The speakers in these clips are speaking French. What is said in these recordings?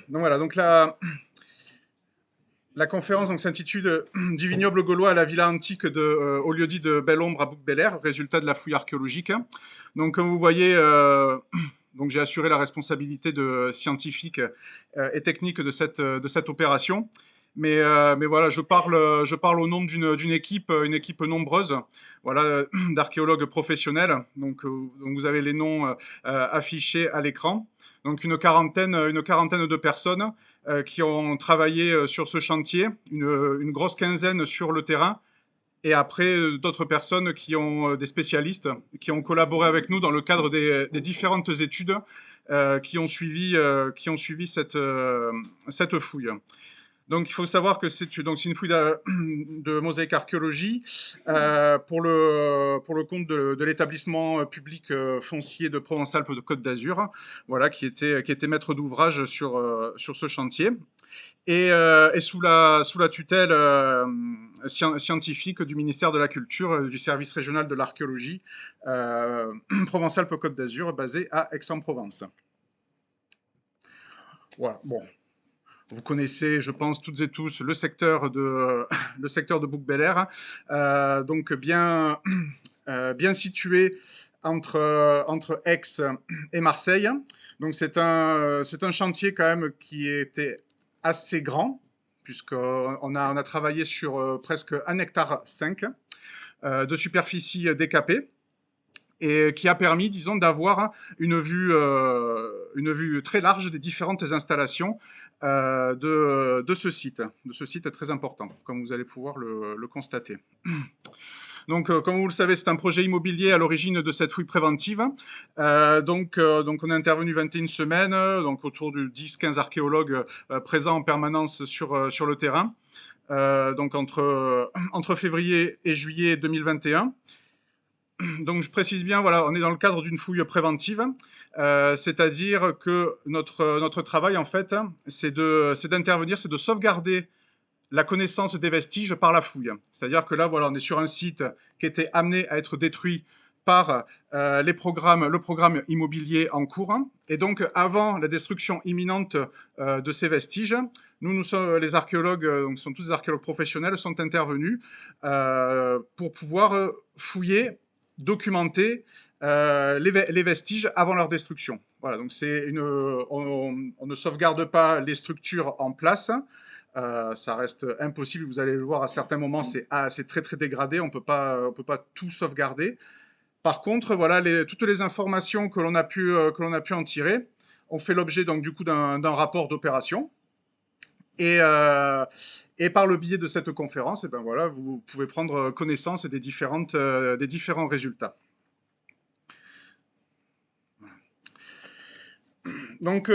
Donc voilà, donc la conférence s'intitule Du vignoble gaulois à la villa antique au lieu-dit de Belle-Ombre à Bouc-Bel-Air, résultat de la fouille archéologique. Donc comme vous voyez, donc j'ai assuré la responsabilité scientifique et technique de cette opération. Mais voilà, je parle au nom d'une équipe, une équipe nombreuse, voilà, d'archéologues professionnels. Donc vous avez les noms affichés à l'écran. Donc une quarantaine de personnes qui ont travaillé sur ce chantier, une grosse quinzaine sur le terrain, et après d'autres personnes des spécialistes, qui ont collaboré avec nous dans le cadre des différentes études qui ont suivi cette fouille. Donc il faut savoir que c'est une fouille de mosaïque archéologie pour le compte de l'établissement public foncier de Provence-Alpes de Côte d'Azur, voilà, qui était maître d'ouvrage sur ce chantier. Et sous la tutelle scientifique du ministère de la Culture, du service régional de l'archéologie Provence-Alpes-Côte d'Azur, basé à Aix-en-Provence. Voilà, bon. Vous connaissez, je pense, toutes et tous le secteur de Bouc-Bel-Air, donc bien situé entre Aix et Marseille. Donc c'est un chantier quand même qui était assez grand, puisqu'on a travaillé sur presque 1,5 hectare de superficie décapée, et qui a permis, disons, d'avoir une vue très large des différentes installations de ce site très important, comme vous allez pouvoir le constater. Donc, comme vous le savez, c'est un projet immobilier à l'origine de cette fouille préventive. Donc, on est intervenu 21 semaines, donc autour de 10-15 archéologues présents en permanence sur le terrain, donc entre février et juillet 2021. Donc je précise bien, voilà, on est dans le cadre d'une fouille préventive, c'est-à-dire que notre travail, en fait, c'est d'intervenir, c'est de sauvegarder la connaissance des vestiges par la fouille. C'est-à-dire que là, voilà, on est sur un site qui était amené à être détruit par le programme immobilier en cours. Et donc, avant la destruction imminente de ces vestiges, nous sommes les archéologues, donc sont tous des archéologues professionnels, sont intervenus pour pouvoir fouiller, documenter les vestiges avant leur destruction. Voilà, donc on ne sauvegarde pas les structures en place. Ça reste impossible, vous allez le voir, à certains moments, c'est très très dégradé, on peut pas tout sauvegarder. Par contre, voilà, toutes les informations que l'on a pu en tirer ont fait l'objet donc du coup d'un rapport d'opération. Et par le biais de cette conférence, et ben voilà, vous pouvez prendre connaissance des différents résultats. Donc,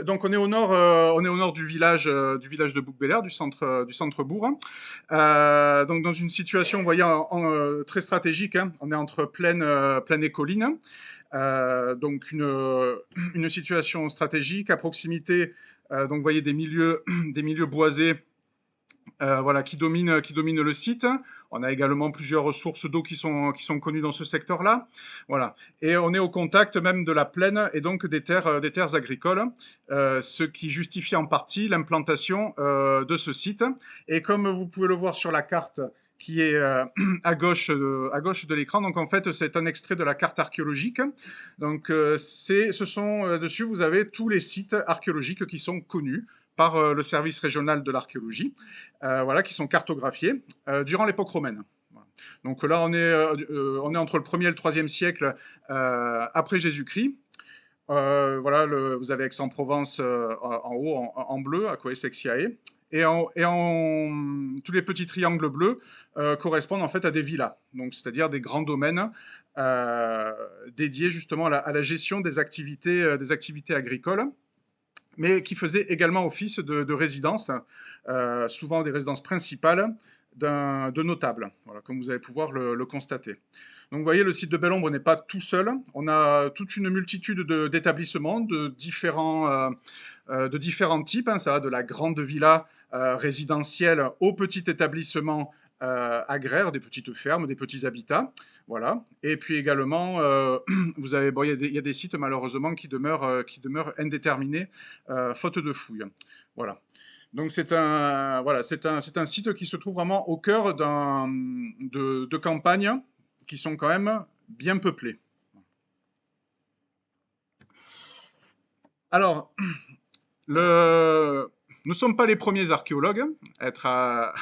donc on est au nord du village de Bouc-Bel-Air, du centre-bourg. Donc dans une situation, vous voyez, très stratégique, hein. On est entre plaine et colline. Donc une situation stratégique à proximité. Donc vous voyez des milieux boisés. Voilà, qui domine le site. On a également plusieurs ressources d'eau qui sont connues dans ce secteur-là. Voilà. Et on est au contact même de la plaine et donc des terres agricoles, ce qui justifie en partie l'implantation de ce site. Et comme vous pouvez le voir sur la carte qui est à gauche de l'écran, donc en fait c'est un extrait de la carte archéologique. Donc dessus vous avez tous les sites archéologiques qui sont connus par le service régional de l'archéologie, voilà, qui sont cartographiés durant l'époque romaine. Voilà. Donc là, on est entre le 1er et le 3e siècle après Jésus-Christ. Voilà, vous avez Aix-en-Provence en haut, en bleu, à Coessexiae. Tous les petits triangles bleus correspondent en fait à des villas, donc c'est-à-dire des grands domaines dédiés justement à la gestion des activités agricoles, mais qui faisaient également office de résidence, souvent des résidences principales de notables, voilà, comme vous allez pouvoir le constater. Donc vous voyez, le site de Belle-Ombre n'est pas tout seul. On a toute une multitude d'établissements de différents types. Hein, ça va de la grande villa résidentielle au petit établissement agraires, des petites fermes, des petits habitats. Voilà. Et puis également, vous avez, bon, il y a des sites malheureusement qui demeurent indéterminés, faute de fouilles. Voilà. Donc c'est un site qui se trouve vraiment au cœur de campagnes qui sont quand même bien peuplées. Alors, nous ne sommes pas les premiers archéologues à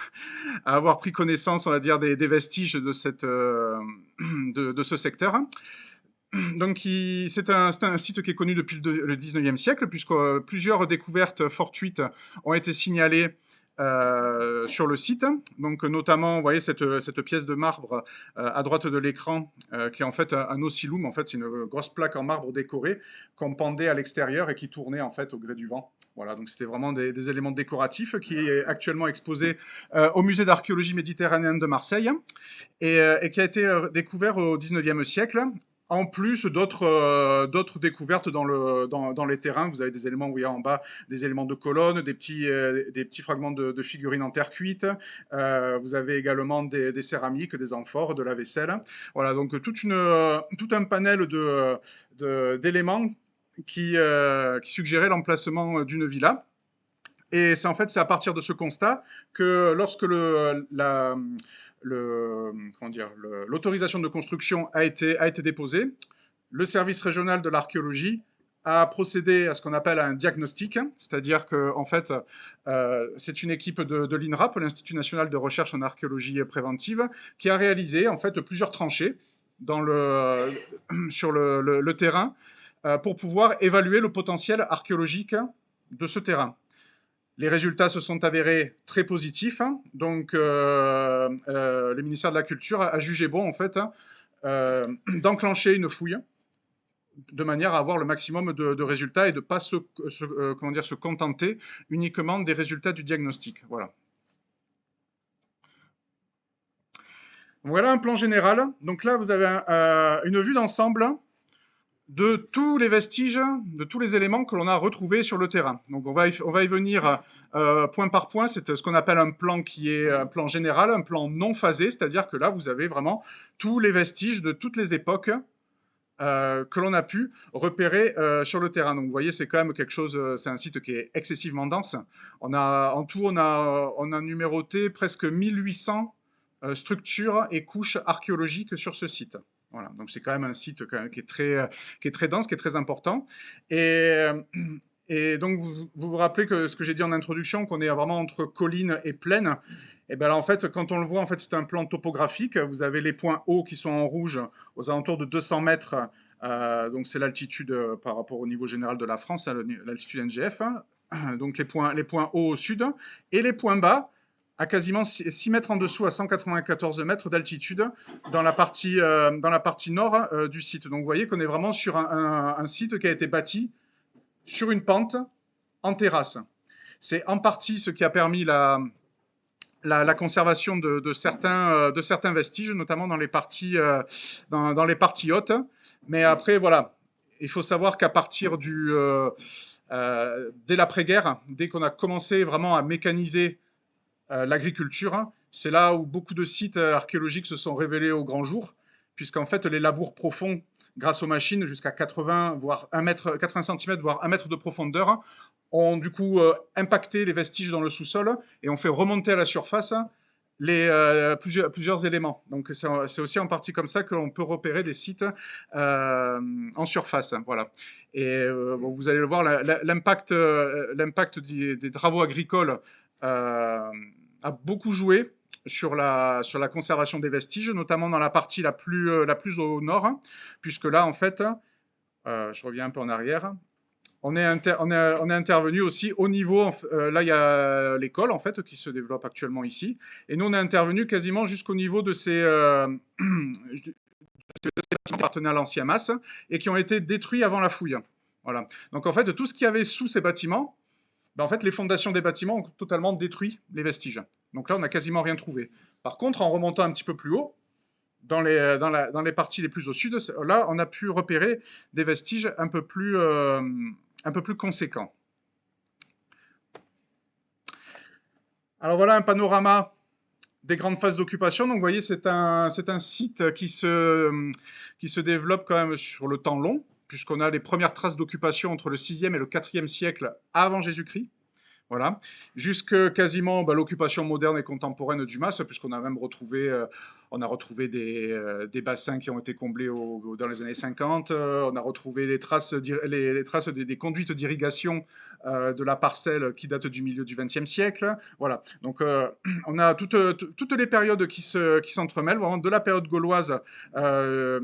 avoir pris connaissance, on va dire, des vestiges de ce secteur. Donc, c'est un site qui est connu depuis le 19e siècle, puisque plusieurs découvertes fortuites ont été signalées sur le site. Donc, notamment, vous voyez cette pièce de marbre à droite de l'écran, qui est en fait un oscillum. En fait, c'est une grosse plaque en marbre décorée qu'on pendait à l'extérieur et qui tournait en fait au gré du vent. Voilà, donc c'était vraiment des éléments décoratifs qui est actuellement exposé au musée d'archéologie méditerranéenne de Marseille et qui a été découvert au 19e siècle. En plus d'autres découvertes dans les terrains, vous avez des éléments, vous voyez en bas, des éléments de colonnes, des petits fragments de figurines en terre cuite. Vous avez également des céramiques, des amphores, de la vaisselle. Voilà, donc tout un panel d'éléments qui suggéraient l'emplacement d'une villa. Et c'est en fait c'est à partir de ce constat que lorsque l'autorisation de construction a été déposée, le service régional de l'archéologie a procédé à ce qu'on appelle un diagnostic, c'est-à-dire que en fait, c'est une équipe de l'INRAP, l'Institut national de recherche en archéologie préventive, qui a réalisé en fait plusieurs tranchées sur le terrain pour pouvoir évaluer le potentiel archéologique de ce terrain. Les résultats se sont avérés très positifs. Donc, le ministère de la Culture a jugé bon, en fait, d'enclencher une fouille de manière à avoir le maximum de résultats et de ne pas se contenter uniquement des résultats du diagnostic. Voilà. Voilà un plan général. Donc là, vous avez une vue d'ensemble de tous les vestiges, de tous les éléments que l'on a retrouvés sur le terrain. Donc on va y venir point par point. C'est ce qu'on appelle un plan qui est un plan général, un plan non phasé, c'est-à-dire que là, vous avez vraiment tous les vestiges de toutes les époques que l'on a pu repérer sur le terrain. Donc vous voyez, c'est quand même quelque chose, c'est un site qui est excessivement dense. En tout, on a numéroté presque 1800 structures et couches archéologiques sur ce site. Voilà, donc c'est quand même un site qui est très dense, qui est très important. Et donc vous rappelez que ce que j'ai dit en introduction, qu'on est vraiment entre collines et plaines. Et bien là, en fait, quand on le voit, en fait, c'est un plan topographique. Vous avez les points hauts qui sont en rouge aux alentours de 200 mètres. Donc c'est l'altitude par rapport au niveau général de la France, hein, l'altitude NGF. Hein. Donc les points hauts au sud et les points bas à quasiment 6 mètres en dessous, à 194 mètres d'altitude, dans la partie nord du site. Donc vous voyez qu'on est vraiment sur un site qui a été bâti sur une pente en terrasse. C'est en partie ce qui a permis la conservation de certains vestiges, notamment dans les parties hautes. Mais après, voilà, il faut savoir qu'à partir dès l'après-guerre, dès qu'on a commencé vraiment à mécaniser l'agriculture, c'est là où beaucoup de sites archéologiques se sont révélés au grand jour, puisqu'en fait, les labours profonds, grâce aux machines, jusqu'à 80, voire 80 cm, voire 1 mètre de profondeur, ont du coup impacté les vestiges dans le sous-sol et ont fait remonter à la surface plusieurs éléments. Donc c'est aussi en partie comme ça que l'on peut repérer des sites en surface. Voilà. Et vous allez le voir, l'impact des travaux agricoles a beaucoup joué sur la conservation des vestiges, notamment dans la partie la plus au nord, puisque là, en fait, je reviens un peu en arrière, on est intervenu aussi au niveau, là il y a l'école en fait qui se développe actuellement ici, et nous on est intervenu quasiment jusqu'au niveau de ces qui appartenaient à l'ancien MAS et qui ont été détruits avant la fouille. Voilà. Donc en fait, tout ce qu'il y avait sous ces bâtiments, ben, en fait, les fondations des bâtiments ont totalement détruit les vestiges. Donc là, on n'a quasiment rien trouvé. Par contre, en remontant un petit peu plus haut, dans les parties les plus au sud, là, on a pu repérer des vestiges un peu plus conséquents. Alors voilà un panorama des grandes phases d'occupation. Donc, vous voyez, c'est un site qui se développe quand même sur le temps long, puisqu'on a les premières traces d'occupation entre le 6e et le 4e siècle avant Jésus-Christ. Voilà, jusque quasiment l'occupation moderne et contemporaine du Mas, puisqu'on a même retrouvé, des bassins qui ont été comblés dans les années 50, on a retrouvé les traces des conduites d'irrigation de la parcelle qui datent du milieu du XXe siècle. Voilà, donc on a toutes les périodes qui s'entremêlent, vraiment de la période gauloise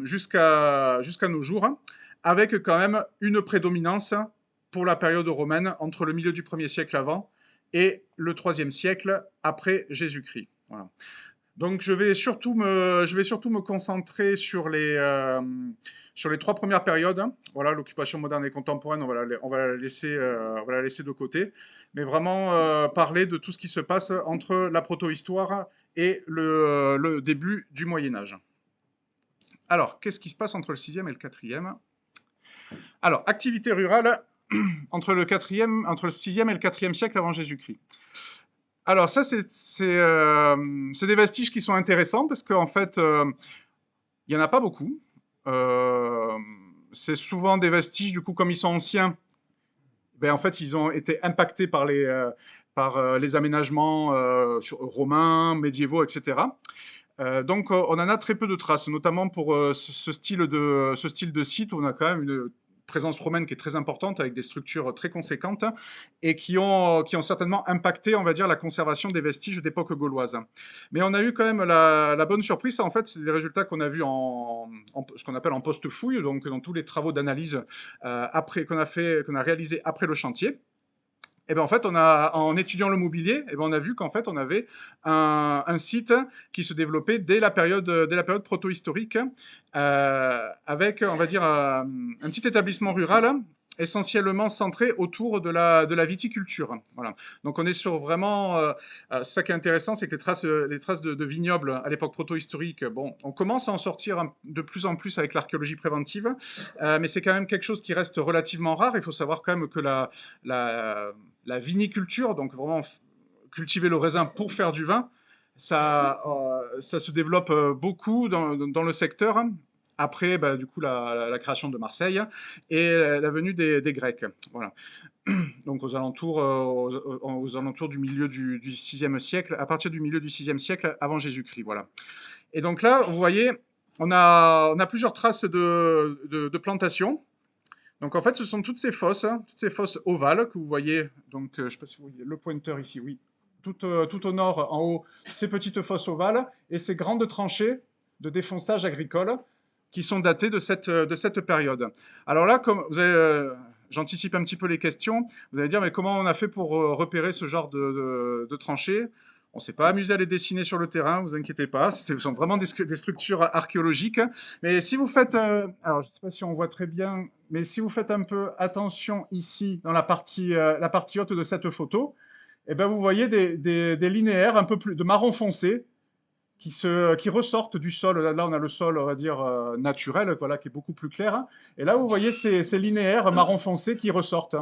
jusqu'à nos jours, avec quand même une prédominance pour la période romaine entre le milieu du 1er siècle avant et le 3e siècle après Jésus-Christ. Voilà. Donc je vais surtout me concentrer sur les 3 premières périodes. Voilà, l'occupation moderne et contemporaine, on va la laisser de côté, mais vraiment parler de tout ce qui se passe entre la protohistoire et le début du Moyen-Âge. Alors, qu'est-ce qui se passe entre le 6e et le 4e? Alors, activité rurale entre le 6e et le 4e siècle avant Jésus-Christ. Alors ça, c'est des vestiges qui sont intéressants parce qu'en fait, il n'y en a pas beaucoup. C'est souvent des vestiges, du coup, comme ils sont anciens, en fait, ils ont été impactés par les aménagements romains, médiévaux, etc. Donc, on en a très peu de traces, notamment pour ce style de site où on a quand même une présence romaine qui est très importante, avec des structures très conséquentes, et qui ont certainement impacté, on va dire, la conservation des vestiges d'époque gauloise. Mais on a eu quand même la bonne surprise, en fait, c'est les résultats qu'on a vus ce qu'on appelle en post-fouille, donc dans tous les travaux d'analyse qu'on a réalisés après le chantier. Et en fait, en étudiant le mobilier, on a vu qu'en fait, on avait un site qui se développait dès la période proto-historique, avec, on va dire, un petit établissement rural essentiellement centré autour de la viticulture. Voilà. Donc on est sur vraiment... ça qui est intéressant, c'est que les traces de vignobles à l'époque proto-historique, on commence à en sortir de plus en plus avec l'archéologie préventive, mais c'est quand même quelque chose qui reste relativement rare. Il faut savoir quand même que la viniculture, donc vraiment cultiver le raisin pour faire du vin, ça se développe beaucoup dans le secteur. Après, du coup, la création de Marseille et la venue des Grecs. Voilà. Donc aux alentours du milieu du 6e siècle, à partir du milieu du 6e siècle avant Jésus-Christ. Voilà. Et donc là, vous voyez, on a plusieurs traces de plantations. Donc en fait, ce sont toutes ces fosses ovales que vous voyez. Donc je ne sais pas si vous voyez le pointeur ici, oui. Tout au nord, en haut, ces petites fosses ovales et ces grandes tranchées de défonçage agricole qui sont datées de cette période. Alors là, comme vous avez, j'anticipe un petit peu les questions, vous allez dire, mais comment on a fait pour repérer ce genre de tranchées? On ne s'est pas amusé à les dessiner sur le terrain, vous inquiétez pas, ce sont vraiment des structures archéologiques. Mais si vous faites, alors je ne sais pas si on voit très bien, mais si vous faites un peu attention ici, dans la partie haute de cette photo, vous voyez des linéaires un peu plus de marron foncé qui ressortent du sol. Là, on a le sol, on va dire, naturel, voilà, qui est beaucoup plus clair. Et là, vous voyez ces linéaires marron foncé qui ressortent.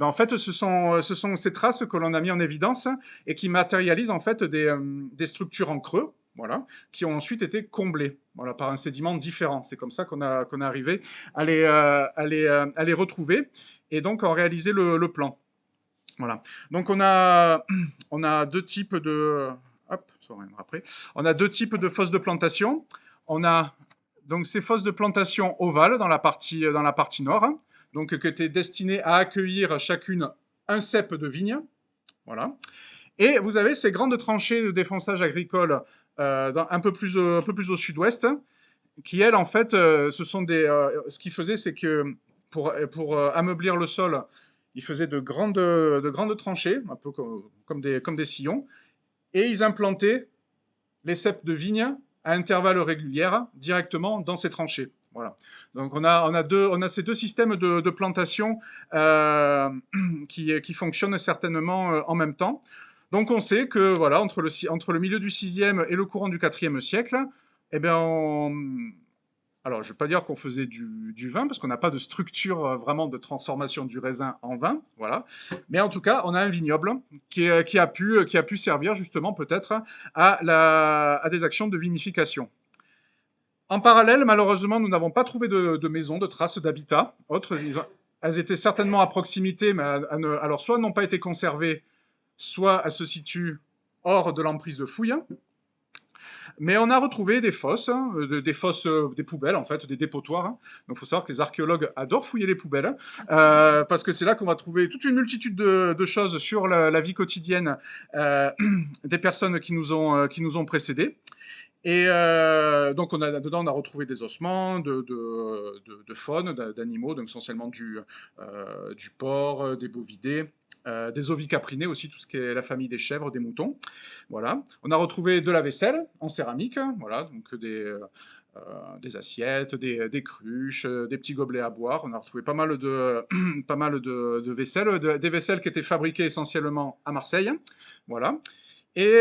En fait, ce sont ces traces que l'on a mis en évidence et qui matérialisent en fait des structures en creux, voilà, qui ont ensuite été comblées, voilà, par un sédiment différent. C'est comme ça qu'on est arrivé à les retrouver et donc en réaliser le plan. Voilà. Donc on a deux types de... Hop, ça reviendra après. On a deux types de fosses de plantation. On a donc ces fosses de plantation ovales dans la partie nord, donc qui étaient destinées à accueillir chacune un cep de vigne. Voilà. Et vous avez ces grandes tranchées de défonçage agricole un peu plus au sud-ouest, qui elles, en fait, ce qu'ils faisaient, c'est que pour ameublir le sol, ils faisaient de grandes tranchées, un peu comme des sillons, et ils implantaient les ceps de vigne à intervalles réguliers directement dans ces tranchées. Voilà. Donc on a ces deux systèmes de plantation qui fonctionnent certainement en même temps. Donc on sait que voilà, entre le milieu du 6e et le courant du 4e siècle, alors je ne vais pas dire qu'on faisait du vin, parce qu'on n'a pas de structure vraiment de transformation du raisin en vin, voilà. Mais en tout cas, on a un vignoble qui a pu servir justement peut-être à des actions de vinification. En parallèle, malheureusement, nous n'avons pas trouvé de maison, de traces d'habitat. Elles étaient certainement à proximité, mais alors soit n'ont pas été conservées, soit elles se situent hors de l'emprise de fouilles. Mais on a retrouvé des fosses, hein, des fosses, des poubelles en fait, des dépotoirs, hein. Donc il faut savoir que les archéologues adorent fouiller les poubelles, parce que c'est là qu'on va trouver toute une multitude de choses sur la vie quotidienne des personnes qui nous ont précédés. Et donc dedans, on a retrouvé des ossements de faune, d'animaux, donc essentiellement du porc, des bovidés, des ovicaprinés aussi, tout ce qui est la famille des chèvres, des moutons. Voilà. On a retrouvé de la vaisselle en céramique, voilà, donc des assiettes, des cruches, des petits gobelets à boire. On a retrouvé pas mal pas mal de vaisselle, des vaisselles qui étaient fabriquées essentiellement à Marseille. Voilà. Et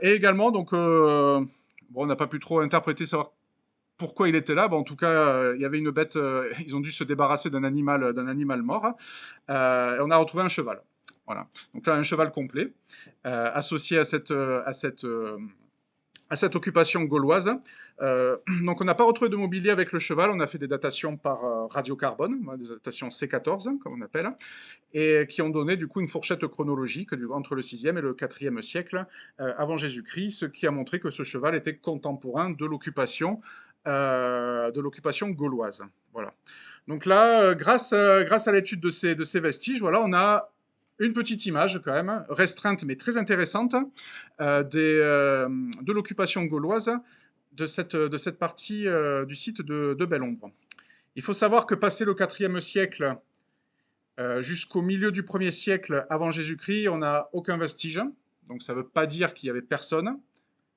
également, donc, bon, on n'a pas pu trop interpréter, savoir pourquoi il était là. Bon, en tout cas, il y avait une bête, ils ont dû se débarrasser d'un animal mort. Et on a retrouvé un cheval. Voilà. Donc là, un cheval complet, associé à cette occupation gauloise. Donc on n'a pas retrouvé de mobilier avec le cheval, on a fait des datations par radiocarbone, des datations C14, comme on appelle, et qui ont donné du coup une fourchette chronologique entre le 6e et le 4e siècle avant Jésus-Christ, ce qui a montré que ce cheval était contemporain de l'occupation gauloise. Voilà. Donc là, grâce à l'étude de ces vestiges, voilà, on a une petite image quand même, restreinte mais très intéressante, de l'occupation gauloise de cette partie du site de Belle-Ombre. Il faut savoir que passé le 4e siècle, jusqu'au milieu du 1er siècle avant Jésus-Christ, on n'a aucun vestige. Donc ça ne veut pas dire qu'il n'y avait personne.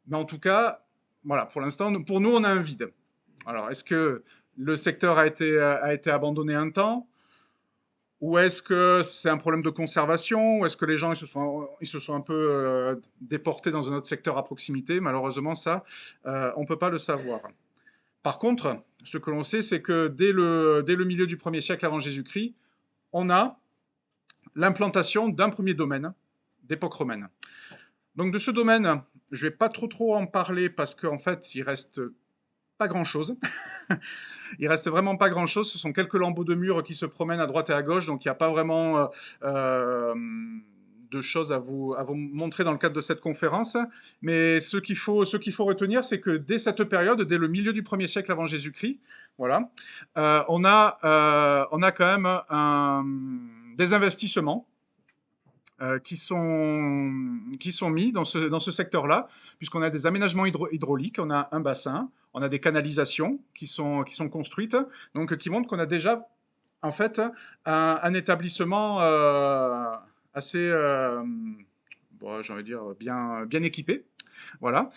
Mais en tout cas, voilà, pour l'instant, pour nous, on a un vide. Alors, est-ce que le secteur a été abandonné un temps? Ou est-ce que c'est un problème de conservation? Ou est-ce que les gens ils se sont un peu déportés dans un autre secteur à proximité? Malheureusement, ça, on ne peut pas le savoir. Par contre, ce que l'on sait, c'est que dès le milieu du 1er siècle avant Jésus-Christ, on a l'implantation d'un premier domaine d'époque romaine. Donc de ce domaine, je ne vais pas trop en parler parce qu'en fait, il reste pas grand-chose. Il reste vraiment pas grand-chose. Ce sont quelques lambeaux de murs qui se promènent à droite et à gauche, donc il n'y a pas vraiment de choses à vous montrer dans le cadre de cette conférence. Mais ce qu'il faut retenir, c'est que dès cette période, dès le milieu du 1er siècle avant Jésus-Christ, voilà, on a quand même des investissements qui sont mis dans ce secteur-là, puisqu'on a des aménagements hydrauliques, on a un bassin, on a des canalisations qui sont construites, donc qui montrent qu'on a déjà en fait un établissement assez, bon, j'ai envie de dire, bien équipé. Voilà.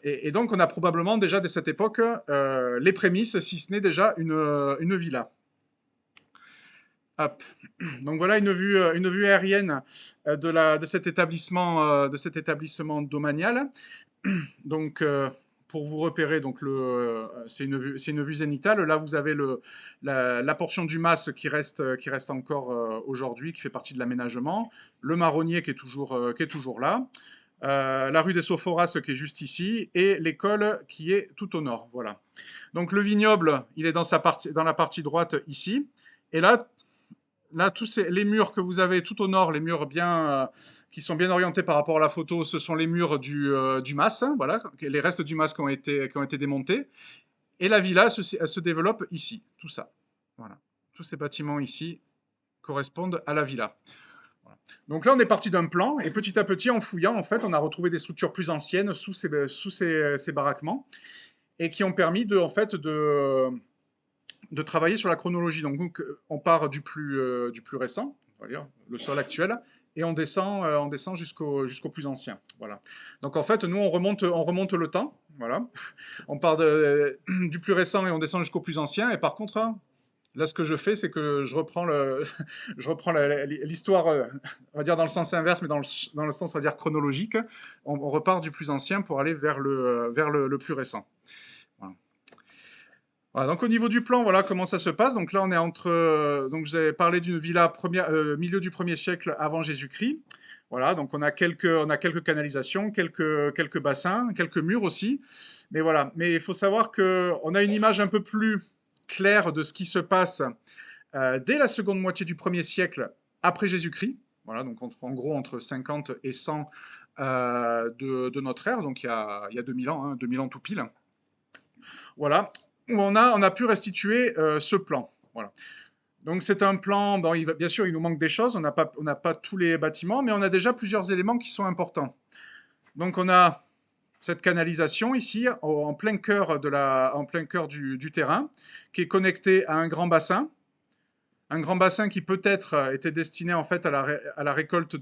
Et donc on a probablement déjà dès cette époque les prémices, si ce n'est déjà une villa. Hop. Donc voilà une vue aérienne de cet établissement domanial. Donc pour vous repérer, donc c'est une vue zénitale. Là vous avez la portion du mas qui reste encore aujourd'hui, qui fait partie de l'aménagement. Le marronnier qui est toujours là. La rue des Sophoras qui est juste ici et l'école qui est tout au nord. Voilà. Donc le vignoble, il est dans la partie droite ici. Et là, tous les murs que vous avez tout au nord, les murs qui sont bien orientés par rapport à la photo, ce sont les murs du mas, hein, voilà, les restes du mas qui ont été démontés. Et la villa, elle se développe ici, tout ça. Voilà. Tous ces bâtiments ici correspondent à la villa. Voilà. Donc là, on est parti d'un plan, et petit à petit, en fouillant, en fait, on a retrouvé des structures plus anciennes sous ces baraquements, et qui ont permis de travailler sur la chronologie. Donc on part du plus récent, on va dire, le sol actuel, et on descend jusqu'au plus ancien. Voilà. Donc en fait, nous, on remonte le temps. Voilà. On part du plus récent et on descend jusqu'au plus ancien. Et par contre, là, ce que je fais, c'est que je reprends l'histoire, on va dire dans le sens inverse, mais dans le sens, on va dire, chronologique. On repart du plus ancien pour aller vers le plus récent. Voilà. Voilà, donc au niveau du plan, voilà comment ça se passe. Donc là, on est entre. Donc je vous avais parlé d'une villa milieu du 1er siècle avant Jésus-Christ. Voilà, donc on a quelques canalisations, quelques bassins, quelques murs aussi. Mais voilà, mais il faut savoir que on a une image un peu plus claire de ce qui se passe dès la seconde moitié du 1er siècle après Jésus-Christ. Voilà, donc en gros entre 50 et 100 de notre ère, donc il y a 2000 ans, hein, 2000 ans tout pile. Voilà, où on a pu restituer ce plan. Voilà. Donc c'est un plan, bon, bien sûr il nous manque des choses, on n'a pas tous les bâtiments, mais on a déjà plusieurs éléments qui sont importants. Donc on a cette canalisation ici, en plein cœur, en plein cœur du terrain, qui est connectée à un grand bassin. Un grand bassin qui peut-être était destiné en fait à la récolte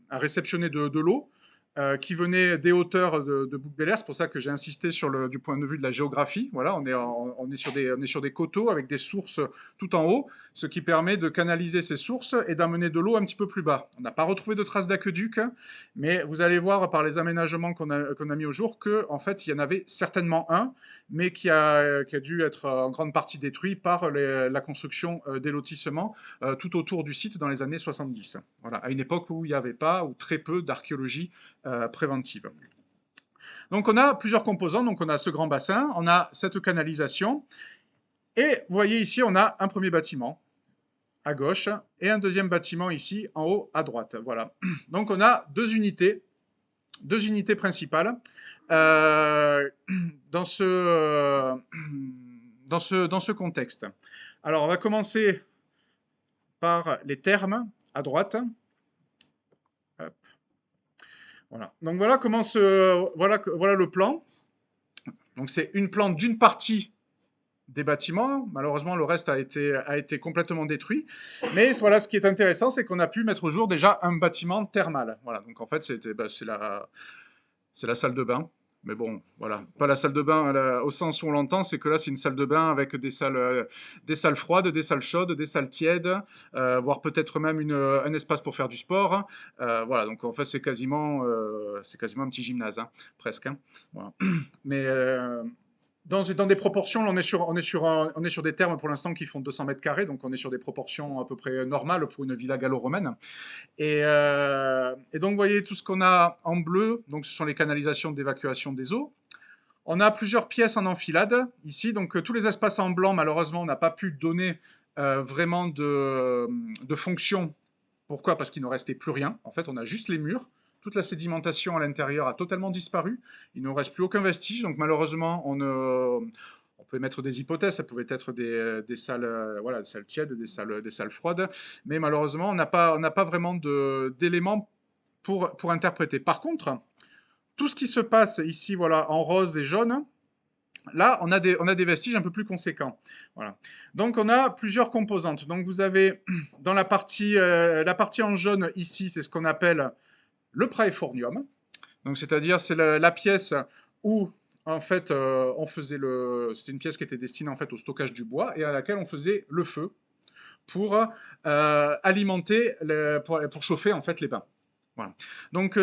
à réceptionner de l'eau, qui venait des hauteurs de Bouc-Bélier. C'est pour ça que j'ai insisté du point de vue de la géographie. Voilà, on est sur des coteaux avec des sources tout en haut, ce qui permet de canaliser ces sources et d'amener de l'eau un petit peu plus bas. On n'a pas retrouvé de traces d'aqueduc, mais vous allez voir par les aménagements qu'on a mis au jour qu'en fait, il y en avait certainement un, mais qui a dû être en grande partie détruit par la construction des lotissements tout autour du site dans les années 70. Voilà, à une époque où il n'y avait pas ou très peu d'archéologie préventive. Donc on a plusieurs composants, donc on a ce grand bassin, on a cette canalisation, et vous voyez ici on a un premier bâtiment à gauche et un deuxième bâtiment ici en haut à droite. Voilà. Donc on a deux unités principales dans dans ce contexte. Alors on va commencer par les thermes à droite. Hop. Voilà. Donc voilà voilà le plan. Donc c'est une plante d'une partie des bâtiments. Malheureusement, le reste a été complètement détruit. Mais voilà, ce qui est intéressant, c'est qu'on a pu mettre au jour déjà un bâtiment thermal. Voilà. Donc en fait, c'est la salle de bain. Mais bon, voilà, pas la salle de bain au sens où on l'entend, c'est que là, c'est une salle de bain avec des salles froides, des salles chaudes, des salles tièdes, voire peut-être même un espace pour faire du sport. Voilà, donc en fait, c'est quasiment un petit gymnase, hein, presque. Hein. Voilà. Mais dans des proportions, là, on est sur des termes pour l'instant qui font 200 mètres carrés, donc on est sur des proportions à peu près normales pour une villa gallo-romaine. Et donc, vous voyez tout ce qu'on a en bleu, donc ce sont les canalisations d'évacuation des eaux. On a plusieurs pièces en enfilade ici, donc tous les espaces en blanc, malheureusement, on n'a pas pu donner vraiment de fonction. Pourquoi? Parce qu'il ne restait plus rien. En fait, on a juste les murs. Toute la sédimentation à l'intérieur a totalement disparu. Il ne reste plus aucun vestige. Donc malheureusement, on peut mettre des hypothèses. Ça pouvait être des salles, voilà, des salles tièdes, des salles froides. Mais malheureusement, on n'a pas vraiment d'éléments pour interpréter. Par contre, tout ce qui se passe ici, voilà, en rose et jaune, là, on a des vestiges un peu plus conséquents. Voilà. Donc, on a plusieurs composantes. Donc, vous avez dans la partie en jaune ici, c'est ce qu'on appelle le praefornium. Donc, c'est-à-dire, c'est la pièce où, en fait, c'était une pièce qui était destinée en fait au stockage du bois et à laquelle on faisait le feu pour alimenter, pour chauffer en fait les bains. Voilà. Donc,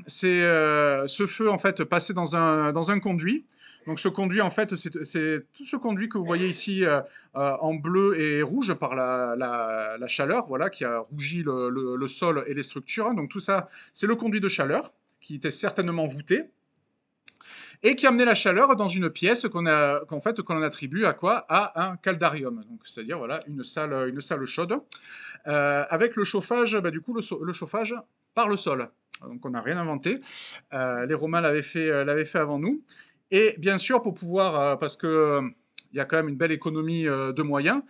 ce feu en fait passait dans un conduit. Donc, ce conduit en fait, c'est tout ce conduit que vous voyez ici en bleu et rouge par la chaleur, voilà, qui a rougi le sol et les structures. Donc, tout ça, c'est le conduit de chaleur qui était certainement voûté et qui amenait la chaleur dans une pièce qu'on attribue à quoi? À un caldarium, donc c'est-à-dire voilà une salle chaude avec le chauffage, du coup le chauffage par le sol. Donc on n'a rien inventé. Les Romains l'avaient fait avant nous. Et bien sûr pour pouvoir, parce que il y a quand même une belle économie de moyens,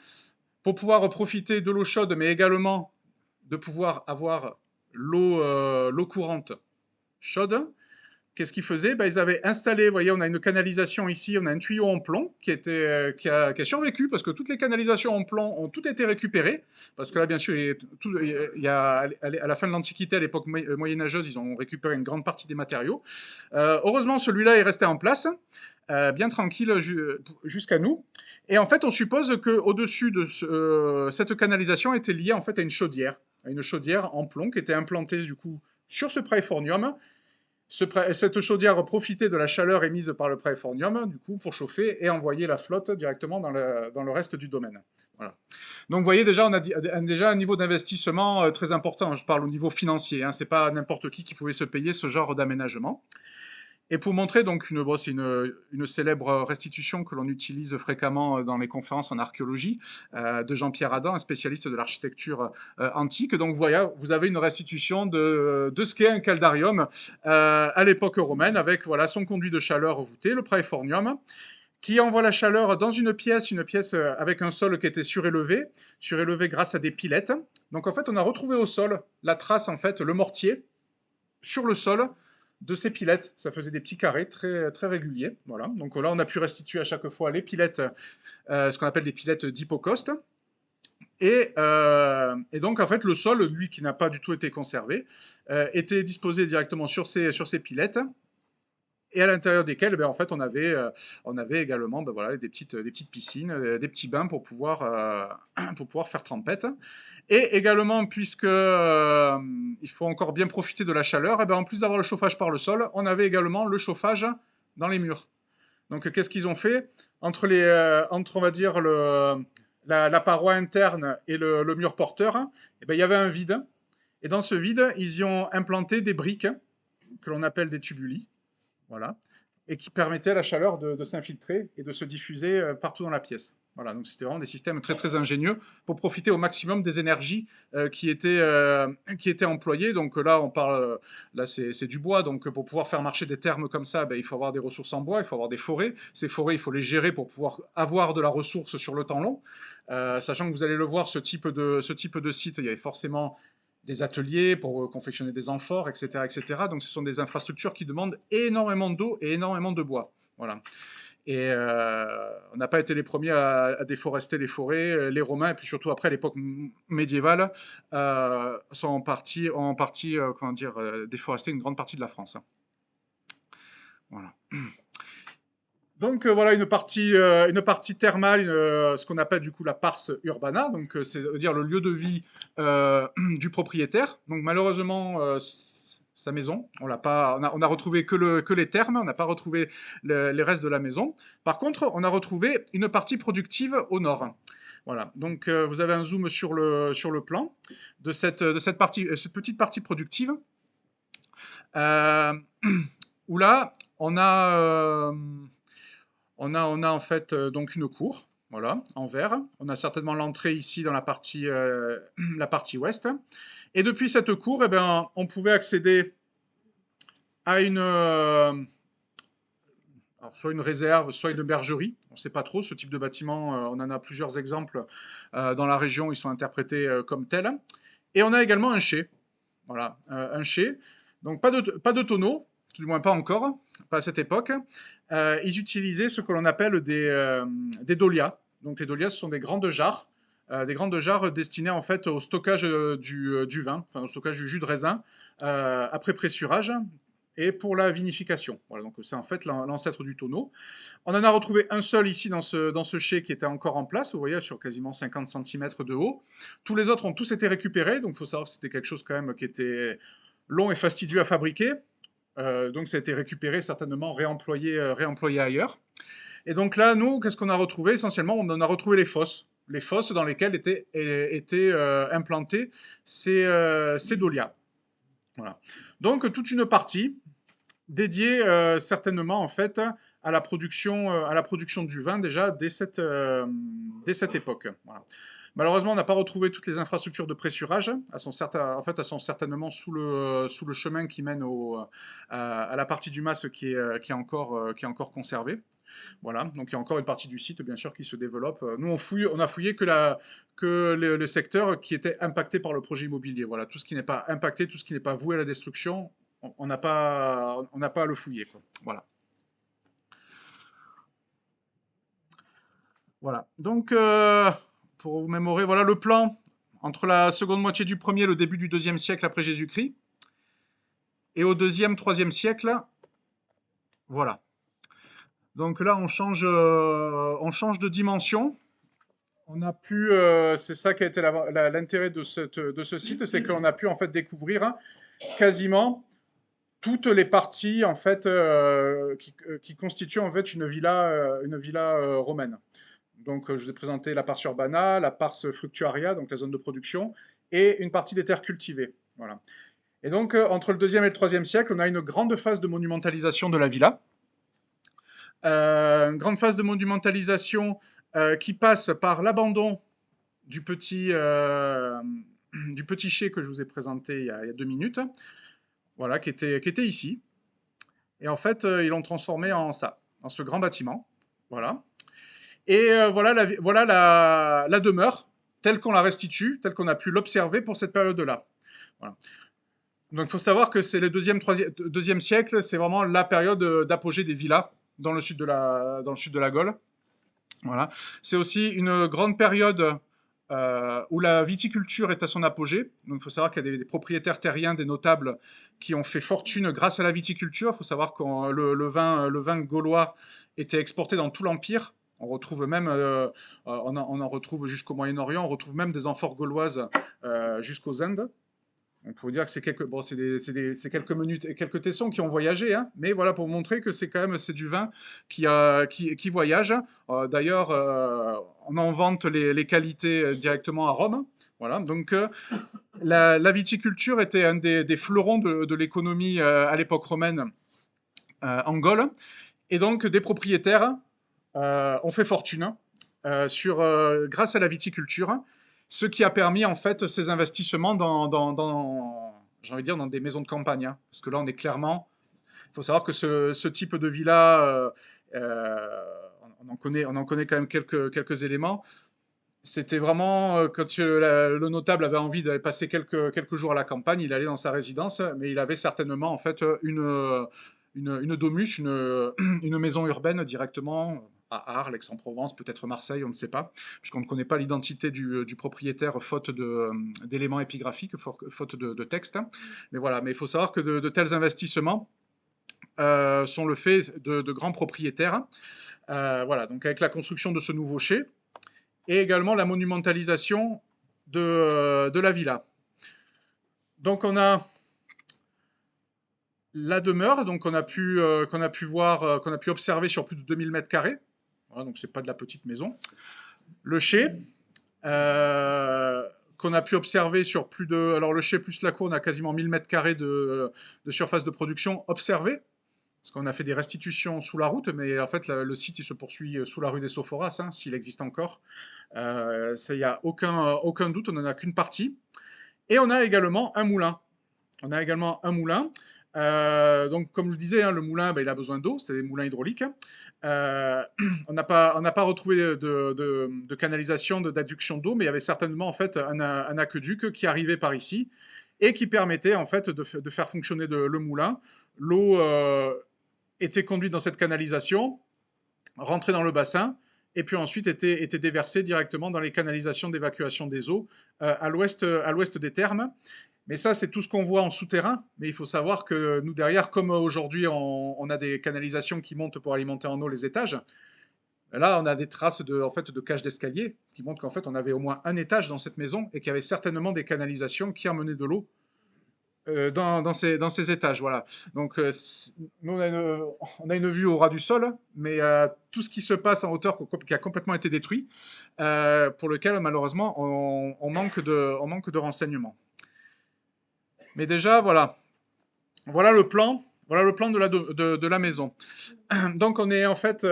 pour pouvoir profiter de l'eau chaude, mais également de pouvoir avoir l'eau courante chaude. Qu'est-ce qu'ils faisaient? Ils avaient installé, vous voyez, on a une canalisation ici, on a un tuyau en plomb qui a survécu parce que toutes les canalisations en plomb ont toutes été récupérées. Parce que là, bien sûr, à la fin de l'Antiquité, à l'époque moyenâgeuse, ils ont récupéré une grande partie des matériaux. Heureusement, celui-là est resté en place, bien tranquille jusqu'à nous. Et en fait, on suppose qu'au-dessus de cette canalisation était liée en fait à une chaudière en plomb qui était implantée du coup sur ce praefornium, Cette chaudière profitait de la chaleur émise par le praefornium, du coup, pour chauffer et envoyer la flotte directement dans le reste du domaine. Voilà. Donc, vous voyez, déjà, on a déjà un niveau d'investissement très important. Je parle au niveau financier. Hein, c'est pas n'importe qui pouvait se payer ce genre d'aménagement. Et pour montrer donc c'est une célèbre restitution que l'on utilise fréquemment dans les conférences en archéologie de Jean-Pierre Adam, un spécialiste de l'architecture antique. Donc voilà, vous avez une restitution de ce qu'est un caldarium à l'époque romaine avec voilà son conduit de chaleur voûté, le praefornium, qui envoie la chaleur dans une pièce avec un sol qui était surélevé grâce à des pilettes. Donc en fait, on a retrouvé au sol la trace, en fait, le mortier sur le sol de ces pilettes. Ça faisait des petits carrés très, très réguliers. Voilà. Donc là, on a pu restituer à chaque fois les pilettes, ce qu'on appelle des pilettes d'hypocauste. Et donc, en fait, le sol, lui, qui n'a pas du tout été conservé, était disposé directement sur ces pilettes et à l'intérieur desquelles, en fait, on avait également voilà, des petites piscines, des petits bains pour pouvoir faire trempette. Et également, puisque il faut encore bien profiter de la chaleur, en plus d'avoir le chauffage par le sol, on avait également le chauffage dans les murs. Donc, qu'est-ce qu'ils ont fait entre, on va dire, la paroi interne et le mur porteur, il y avait un vide. Et dans ce vide, ils y ont implanté des briques que l'on appelle des tubuli. Voilà, et qui permettait à la chaleur de s'infiltrer et de se diffuser partout dans la pièce. Voilà, donc c'était vraiment des systèmes très très ingénieux pour profiter au maximum des énergies qui étaient employées. Donc là, on parle, là c'est du bois, donc pour pouvoir faire marcher des thermes comme ça, il faut avoir des ressources en bois, il faut avoir des forêts. Ces forêts, il faut les gérer pour pouvoir avoir de la ressource sur le temps long. Sachant que vous allez le voir, ce type de site, il y avait forcément des ateliers pour confectionner des amphores, etc., etc. Donc ce sont des infrastructures qui demandent énormément d'eau et énormément de bois. Voilà. Et on n'a pas été les premiers à déforester les forêts. Les Romains, et puis surtout après l'époque médiévale, sont en partie déforester une grande partie de la France. Voilà. Donc voilà une partie thermale, ce qu'on appelle du coup la pars urbana, donc c'est-à-dire le lieu de vie du propriétaire. Donc malheureusement, sa maison, on a retrouvé que les thermes, on n'a pas retrouvé les restes de la maison. Par contre, on a retrouvé une partie productive au nord. Voilà, donc vous avez un zoom sur le plan de cette petite partie productive, euh, où là, on a en fait donc une cour, voilà, en verre. On a certainement l'entrée ici dans la partie ouest. Et depuis cette cour, on pouvait accéder à soit une réserve, soit une bergerie. On ne sait pas trop. Ce type de bâtiment, on en a plusieurs exemples dans la région. Ils sont interprétés comme tels. Et on a également un chai. Voilà, un chai. Donc pas de tonneau, tout du moins pas encore, pas à cette époque. Ils utilisaient ce que l'on appelle des dolias. Donc les dolias, ce sont des grandes jarres destinées en fait au stockage du vin, enfin au stockage du jus de raisin après pressurage et pour la vinification. Voilà, donc c'est en fait l'ancêtre du tonneau. On en a retrouvé un seul ici dans ce chai qui était encore en place, vous voyez, sur quasiment 50 cm de haut. Tous les autres ont tous été récupérés, donc il faut savoir que c'était quelque chose quand même qui était long et fastidieux à fabriquer. Donc ça a été récupéré, certainement réemployé ailleurs. Et donc là, nous, qu'est-ce qu'on a retrouvé? Essentiellement, on en a retrouvé les fosses. Les fosses dans lesquelles étaient implantés ces dolias. Voilà. Donc toute une partie dédiée certainement en fait à la production du vin déjà dès cette époque. Voilà. Malheureusement, on n'a pas retrouvé toutes les infrastructures de pressurage. Elles sont certainement sous le chemin qui mène à la partie du mas qui est encore conservée. Voilà, donc il y a encore une partie du site, bien sûr, qui se développe. Nous, on a fouillé que le secteur qui était impacté par le projet immobilier. Voilà, tout ce qui n'est pas impacté, tout ce qui n'est pas voué à la destruction, on n'a pas à le fouiller, quoi. Voilà. Voilà. Donc, pour vous mémorer, voilà le plan entre la seconde moitié du 1er et le début du 2e siècle après Jésus-Christ. Et au 2e, 3e siècle, voilà. Donc là, on change de dimension. On a pu, c'est ça qui a été l'intérêt de ce site, c'est qu'on a pu en fait découvrir quasiment toutes les parties en fait qui constituent en fait une villa romaine. Donc, je vous ai présenté la pars urbana, la pars fructuaria, donc la zone de production, et une partie des terres cultivées. Voilà. Et donc, entre le deuxième et le troisième siècle, on a une grande phase de monumentalisation de la villa. Une grande phase de monumentalisation qui passe par l'abandon du du petit chai que je vous ai présenté il y a 2 minutes, voilà, qui était ici. Et en fait, ils l'ont transformé en ça, en ce grand bâtiment. Voilà. Et voilà, la demeure, telle qu'on la restitue, telle qu'on a pu l'observer pour cette période-là. Voilà. Donc il faut savoir que c'est le deuxième siècle, c'est vraiment la période d'apogée des villas dans le sud dans le sud de la Gaule. Voilà. C'est aussi une grande période où la viticulture est à son apogée. Donc il faut savoir qu'il y a des propriétaires terriens, des notables, qui ont fait fortune grâce à la viticulture. Il faut savoir que le vin gaulois était exporté dans tout l'Empire. On retrouve même, on en retrouve jusqu'au Moyen-Orient, on retrouve même des amphores gauloises jusqu'aux Indes. Donc, faut dire que c'est quelques minutes et quelques tessons qui ont voyagé, hein, mais voilà pour vous montrer que c'est du vin qui voyage. D'ailleurs, on en vante les qualités directement à Rome. Voilà, donc la viticulture était un des fleurons de l'économie à l'époque romaine en Gaule, et donc des propriétaires ont fait fortune grâce à la viticulture, ce qui a permis en fait ces investissements j'ai envie de dire, dans des maisons de campagne. Hein. Parce que là, on est clairement. Il faut savoir que ce type de villa, on en connaît quand même quelques éléments. C'était vraiment quand le notable avait envie d'aller passer quelques jours à la campagne, il allait dans sa résidence, mais il avait certainement en fait une domus, une maison urbaine directement à Arles, Aix-en-Provence, peut-être Marseille, on ne sait pas, puisqu'on ne connaît pas l'identité du propriétaire faute d'éléments épigraphiques, faute de texte. Mais voilà, mais il faut savoir que de tels investissements sont le fait de grands propriétaires. Voilà, donc avec la construction de ce nouveau chai, et également la monumentalisation de la villa. Donc on a la demeure, donc qu'on a pu voir, qu'on a pu observer sur plus de 2000 mètres carrés. Voilà, donc c'est pas de la petite maison. Le chai, qu'on a pu observer sur plus de... Alors le chai plus la cour, on a quasiment 1000 mètres carrés de surface de production observée. Parce qu'on a fait des restitutions sous la route, mais en fait, le site il se poursuit sous la rue des Sophoras, hein, s'il existe encore. Il n'y a aucun doute, on n'en a qu'une partie. Et on a également un moulin. On a également un moulin. Donc, comme je vous disais, hein, le moulin, il a besoin d'eau, c'est des moulins hydrauliques. On n'a pas retrouvé de canalisation, d'adduction d'eau, mais il y avait certainement en fait un aqueduc qui arrivait par ici et qui permettait en fait de faire fonctionner le moulin. L'eau était conduite dans cette canalisation, rentrait dans le bassin, et puis ensuite était déversée directement dans les canalisations d'évacuation des eaux à l'ouest des thermes. Mais ça, c'est tout ce qu'on voit en souterrain. Mais il faut savoir que nous, derrière, comme aujourd'hui, on a des canalisations qui montent pour alimenter en eau les étages, là, on a des traces en fait, de cages d'escalier qui montrent qu'en fait, on avait au moins un étage dans cette maison et qu'il y avait certainement des canalisations qui emmenaient de l'eau dans ces étages. Voilà. Donc, nous, on a une vue au ras du sol, mais tout ce qui se passe en hauteur qui a complètement été détruit, pour lequel, malheureusement, on manque de renseignements. Mais déjà, voilà le plan. Voilà le plan de la maison. Donc, on est en fait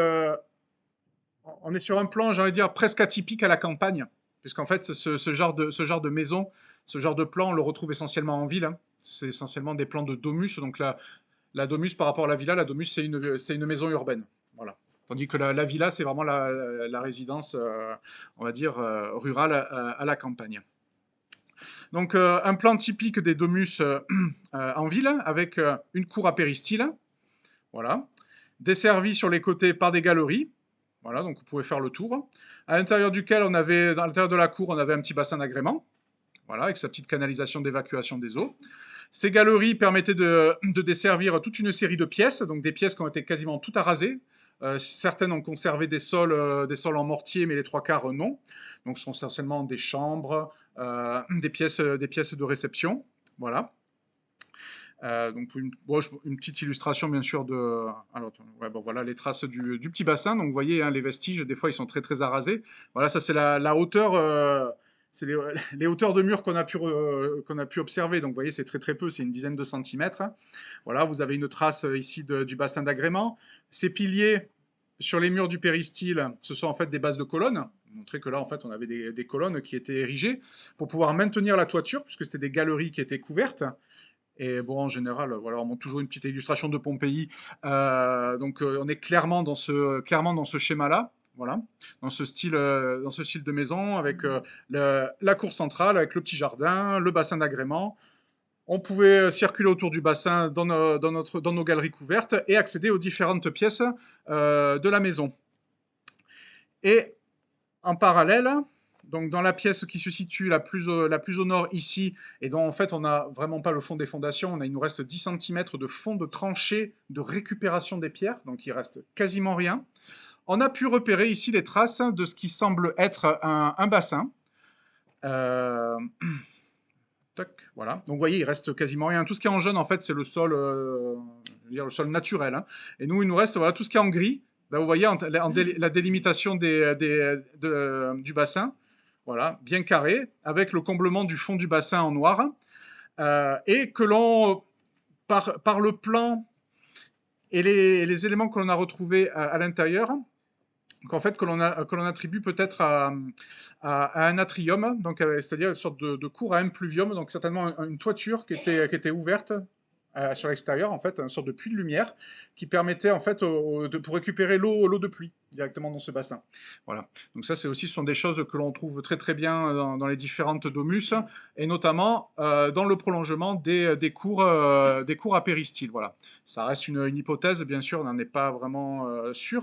on est sur un plan, j'ai envie de dire, presque atypique à la campagne, puisqu'en fait, ce genre de maison, ce genre de plan, on le retrouve essentiellement en ville. Hein. C'est essentiellement des plans de domus. Donc la domus par rapport à la villa, la domus, c'est une maison urbaine. Voilà. Tandis que la villa, c'est vraiment la résidence, on va dire, rurale à la campagne. Donc un plan typique des domus en ville, avec une cour à péristyle, voilà, desservie sur les côtés par des galeries. Voilà, donc vous pouvez faire le tour. À l'intérieur duquel dans l'intérieur de la cour, on avait un petit bassin d'agrément, voilà, avec sa petite canalisation d'évacuation des eaux. Ces galeries permettaient de desservir toute une série de pièces, donc des pièces qui ont été quasiment toutes arasées. Certaines ont conservé des sols en mortier, mais les trois quarts non. Donc ce sont essentiellement des chambres, des pièces de réception. Voilà. Donc une petite illustration bien sûr de. Alors, ouais, bon, voilà les traces du petit bassin. Donc vous voyez hein, les vestiges, des fois ils sont très très arasés. Voilà, ça c'est la hauteur. C'est les hauteurs de mur qu'on a pu observer. Donc vous voyez, c'est très très peu, c'est une dizaine de centimètres. Voilà, vous avez une trace ici du bassin d'agrément. Ces piliers sur les murs du péristyle, ce sont en fait des bases de colonnes. Montrer que là, en fait, on avait des colonnes qui étaient érigées pour pouvoir maintenir la toiture, puisque c'était des galeries qui étaient couvertes. Et bon, en général, voilà, on montre toujours une petite illustration de Pompéi. On est clairement dans ce schéma-là, voilà, dans ce style de maison, avec la cour centrale, avec le petit jardin, le bassin d'agrément. On pouvait circuler autour du bassin dans nos galeries couvertes et accéder aux différentes pièces de la maison. Et en parallèle, donc dans la pièce qui se situe la plus au nord ici, et dont en fait on n'a vraiment pas le fond des fondations, il nous reste 10 centimètres de fond de tranchée de récupération des pierres, donc il reste quasiment rien. On a pu repérer ici les traces de ce qui semble être un bassin. Tac, voilà. Donc vous voyez, il reste quasiment rien. Tout ce qui est en jaune, en fait, c'est le sol, le sol naturel. Hein. Et nous, il nous reste voilà, tout ce qui est en gris. Là, vous voyez la délimitation du bassin, voilà, bien carré, avec le comblement du fond du bassin en noir. Et que l'on, par le plan et les éléments que l'on a retrouvés à l'intérieur, qu'en fait que l'on attribue peut-être à un atrium, donc c'est-à-dire une sorte de cour à impluvium, donc certainement une toiture qui était ouverte sur l'extérieur, en fait, une sorte de puits de lumière qui permettait en fait pour récupérer l'eau de pluie directement dans ce bassin. Voilà. Donc ça, ce sont des choses que l'on trouve très très bien dans les différentes domus et notamment dans le prolongement des cours à péristyle. Voilà. Ça reste une hypothèse, bien sûr, on n'en est pas vraiment sûr.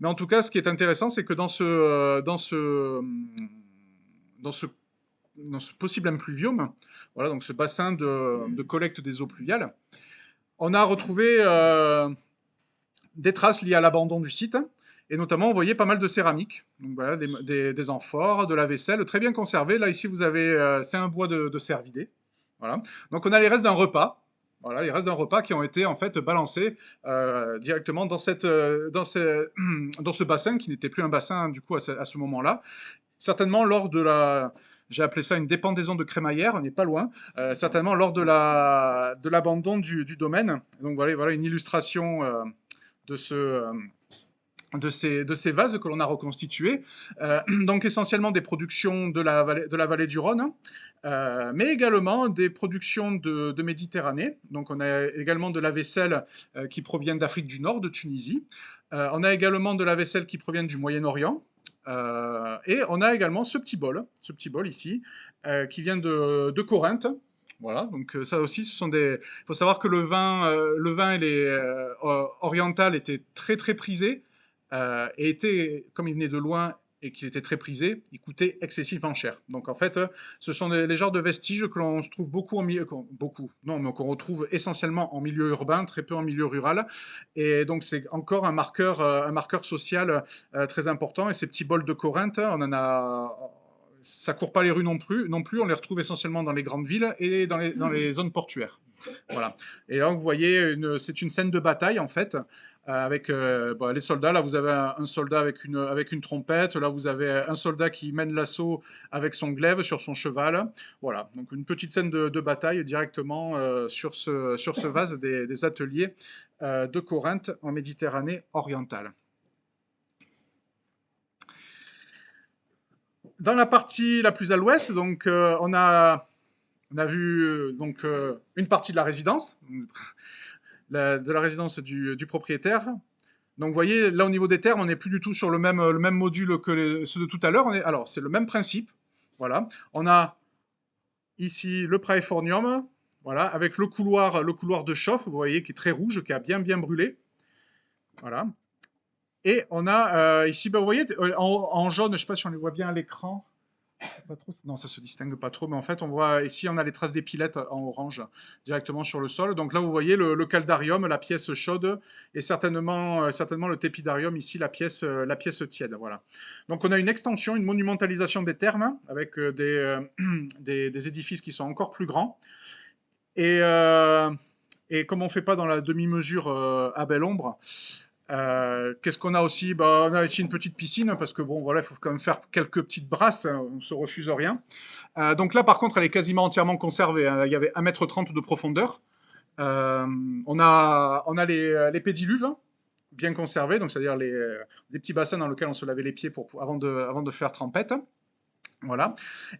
Mais en tout cas, ce qui est intéressant, c'est que dans ce possible impluvium, voilà, donc ce bassin de collecte des eaux pluviales, on a retrouvé des traces liées à l'abandon du site, et notamment, vous voyez pas mal de céramique, donc voilà, des amphores, de la vaisselle, très bien conservée. Là, ici, vous avez, c'est un bois de cervidé. Voilà. Donc, on a les restes d'un repas. Voilà, les restes d'un repas qui ont été en fait balancés directement dans ce bassin qui n'était plus un bassin du coup à ce moment-là. Certainement lors de j'ai appelé ça une dépendaison de crémaillère, on n'est pas loin, certainement lors de l'abandon du domaine. Donc voilà une illustration de ces vases que l'on a reconstitués, donc essentiellement des productions de la vallée du Rhône, mais également des productions de Méditerranée. Donc on a également de la vaisselle qui provient d'Afrique du Nord, de Tunisie. On a également de la vaisselle qui provient du Moyen-Orient. Et on a également ce petit bol ici, qui vient de Corinthe. Voilà, donc ça aussi, il faut savoir que le vin oriental était très très prisé, et comme il venait de loin et qu'il était très prisé, il coûtait excessivement cher. Donc en fait, ce sont les genres de vestiges que l'on se trouve beaucoup mais qu'on retrouve essentiellement en milieu urbain, très peu en milieu rural. Et donc c'est encore un marqueur social très important. Et ces petits bols de Corinthe, ça court pas les rues non plus. On les retrouve essentiellement dans les grandes villes et dans les zones portuaires. Voilà. Et là, vous voyez, c'est une scène de bataille en fait, avec les soldats. Là, vous avez un soldat avec une trompette. Là, vous avez un soldat qui mène l'assaut avec son glaive sur son cheval. Voilà. Donc une petite scène de bataille directement sur ce vase des ateliers de Corinthe en Méditerranée orientale. Dans la partie la plus à l'ouest, donc on a vu donc une partie de la résidence, de la résidence du propriétaire. Donc vous voyez, là au niveau des terres, on n'est plus du tout sur le même module que ceux de tout à l'heure. Alors c'est le même principe. Voilà. On a ici le praefornium, voilà, avec le couloir de chauffe, vous voyez, qui est très rouge, qui a bien brûlé. Voilà. Et on a ici, vous voyez, en jaune, je ne sais pas si on les voit bien à l'écran. Pas trop. Non, ça se distingue pas trop, mais en fait, on voit ici, on a les traces d'épilettes en orange directement sur le sol. Donc là, vous voyez le caldarium, la pièce chaude, et certainement le tépidarium ici, la pièce tiède. Voilà. Donc on a une extension, une monumentalisation des thermes avec des édifices qui sont encore plus grands. Et Et comme on ne fait pas dans la demi-mesure à belle ombre, qu'est-ce qu'on a aussi? Bah, on a ici une petite piscine, parce que bon, voilà, il faut quand même faire quelques petites brasses, hein, on ne se refuse rien. Donc là, par contre, elle est quasiment entièrement conservée, hein. Il y avait 1,30 m de profondeur. Euh, on a les pédiluves, hein, bien conservés, donc c'est-à-dire les petits bassins dans lesquels on se lavait les pieds avant de faire trempette. Voilà.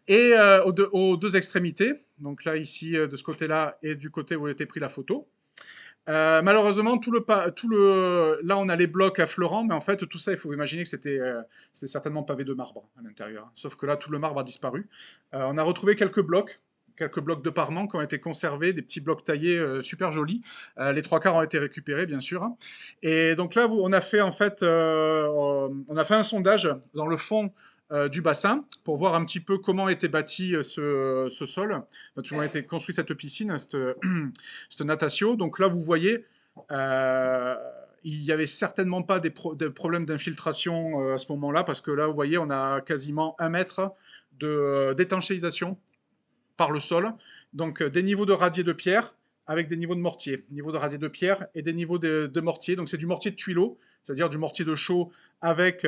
Et aux deux extrémités, donc là, ici, de ce côté-là, et du côté où a été pris la photo. Malheureusement, là, on a les blocs affleurants, mais en fait, tout ça, il faut imaginer que c'était certainement pavé de marbre à l'intérieur. Sauf que là, tout le marbre a disparu. On a retrouvé quelques blocs de parement qui ont été conservés, des petits blocs taillés super jolis. Les trois quarts ont été récupérés, bien sûr. Et donc là, on a fait en fait, on a fait un sondage dans le fond du bassin pour voir un petit peu comment était bâti ce sol, enfin, comment a été construit cette piscine, cette natation. Donc là, vous voyez, il n'y avait certainement pas de problèmes d'infiltration à ce moment-là, parce que là, vous voyez, on a quasiment 1 mètre d'étanchéisation par le sol. Donc des niveaux de radier de pierre avec des niveaux de mortier. Niveaux de radier de pierre et des niveaux de mortier. Donc c'est du mortier de tuileau, c'est-à-dire du mortier de chaux avec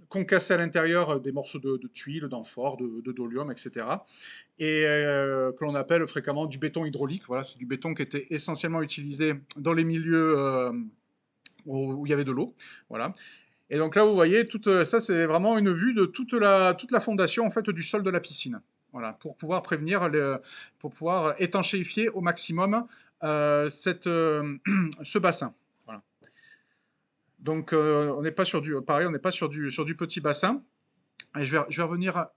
concassé à l'intérieur des morceaux de tuiles, d'amphore, de dolium, etc. Et que l'on appelle fréquemment du béton hydraulique. Voilà, c'est du béton qui était essentiellement utilisé dans les milieux où il y avait de l'eau. Voilà. Et donc là, vous voyez, ça, c'est vraiment une vue de toute la fondation en fait, du sol de la piscine. Voilà, pour pouvoir pour pouvoir étanchéifier au maximum ce bassin. Voilà. Donc, on n'est pas sur pareil, on n'est pas sur sur du petit bassin. Et je vais revenir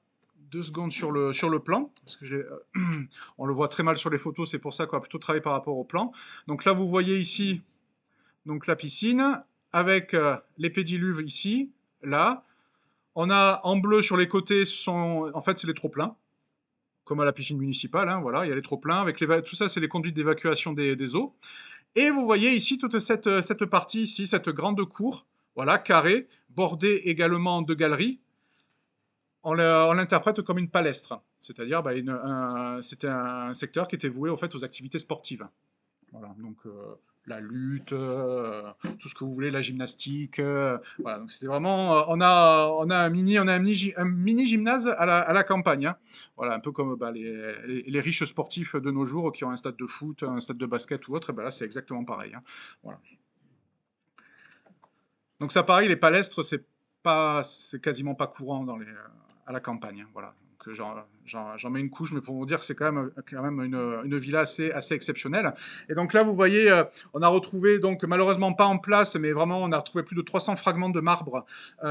2 secondes sur le plan, parce que on le voit très mal sur les photos, c'est pour ça qu'on va plutôt travailler par rapport au plan. Donc là, vous voyez ici donc la piscine, avec les pédiluves ici, là. On a en bleu sur les côtés, en fait, c'est les trop-pleins, comme à la piscine municipale, hein, voilà, il y a les trop-pleins, tout ça, c'est les conduites d'évacuation des eaux. Et vous voyez ici toute cette partie ici, cette grande cour, voilà, carrée, bordée également de galeries. On l'interprète comme une palestre, c'est-à-dire bah, c'était un secteur qui était voué au fait aux activités sportives. Voilà, donc la lutte, tout ce que vous voulez, la gymnastique. Voilà, donc c'était vraiment, on a un mini gymnase à la campagne, hein. Voilà, un peu comme bah, les riches sportifs de nos jours qui ont un stade de foot, un stade de basket ou autre. Et ben là, c'est exactement pareil, hein. Voilà. Donc ça, pareil, les palestres, c'est quasiment pas courant à la campagne, hein. Voilà. Donc j'en mets une couche, mais pour vous dire que c'est quand même une villa assez exceptionnelle. Et donc là, vous voyez, on a retrouvé, donc malheureusement pas en place, mais vraiment, on a retrouvé plus de 300 fragments de marbre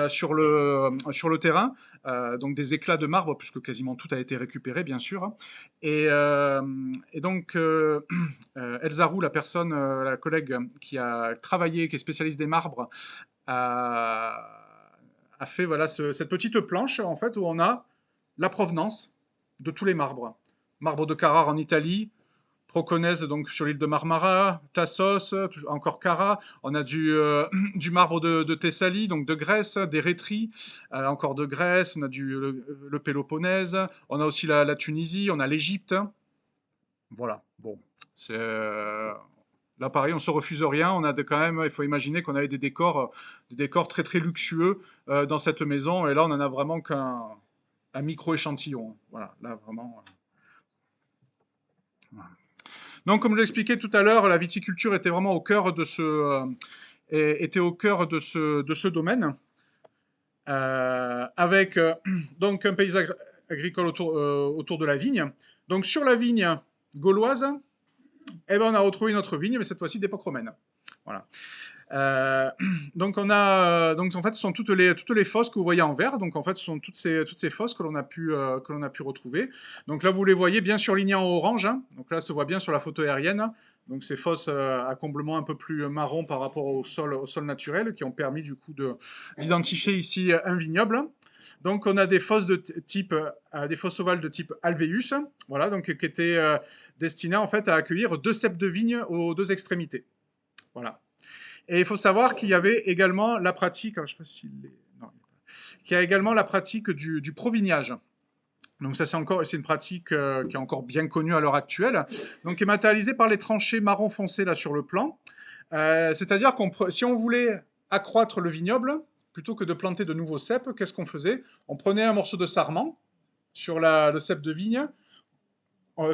sur le terrain, donc des éclats de marbre, puisque quasiment tout a été récupéré, bien sûr. Et, euh, et donc, Elsa Roux, la collègue qui a travaillé, qui est spécialiste des marbres, a fait voilà, cette petite planche en fait où on a la provenance de tous les marbres. Marbre de Carrare en Italie, Proconèse donc sur l'île de Marmara, Tassos, encore Carrare. On a du marbre de Thessalie, donc de Grèce, d'Érythrée, encore de Grèce. On a le Péloponnèse. On a aussi la Tunisie, on a l'Égypte. Voilà. Bon, c'est là, pareil, on se refuse rien. Quand même, il faut imaginer qu'on avait des décors très très luxueux dans cette maison. Et là, on en a vraiment un micro échantillon. Voilà, là vraiment. Voilà. Donc, comme je l'expliquais tout à l'heure, la viticulture était vraiment au cœur était au cœur de ce domaine, avec donc un paysage agricole autour de la vigne. Donc, sur la vigne gauloise, eh ben, on a retrouvé une autre vigne, mais cette fois-ci d'époque romaine. Voilà. Euh, donc en fait ce sont toutes les fosses que vous voyez en vert. Donc en fait ce sont toutes ces fosses que l'on a pu retrouver. Donc là vous les voyez bien surlignées en orange, hein. Donc là se voit bien sur la photo aérienne. Donc ces fosses à comblement un peu plus marron par rapport au sol naturel, qui ont permis du coup d'identifier ici un vignoble. Donc on a des fosses des fosses ovales de type alvéus, voilà, donc qui étaient destinées en fait à accueillir 2 ceps de vigne aux 2 extrémités. Voilà. Et il faut savoir qu'il y avait également la pratique, alors je sais pas s'il est, non, qu'il y a également la pratique du provignage. Donc ça, c'est une pratique qui est encore bien connue à l'heure actuelle. Donc qui est matérialisée par les tranchées marron foncé là sur le plan. C'est-à-dire si on voulait accroître le vignoble, plutôt que de planter de nouveaux cèpes, qu'est-ce qu'on faisait? On prenait un morceau de sarment sur le cep de vigne,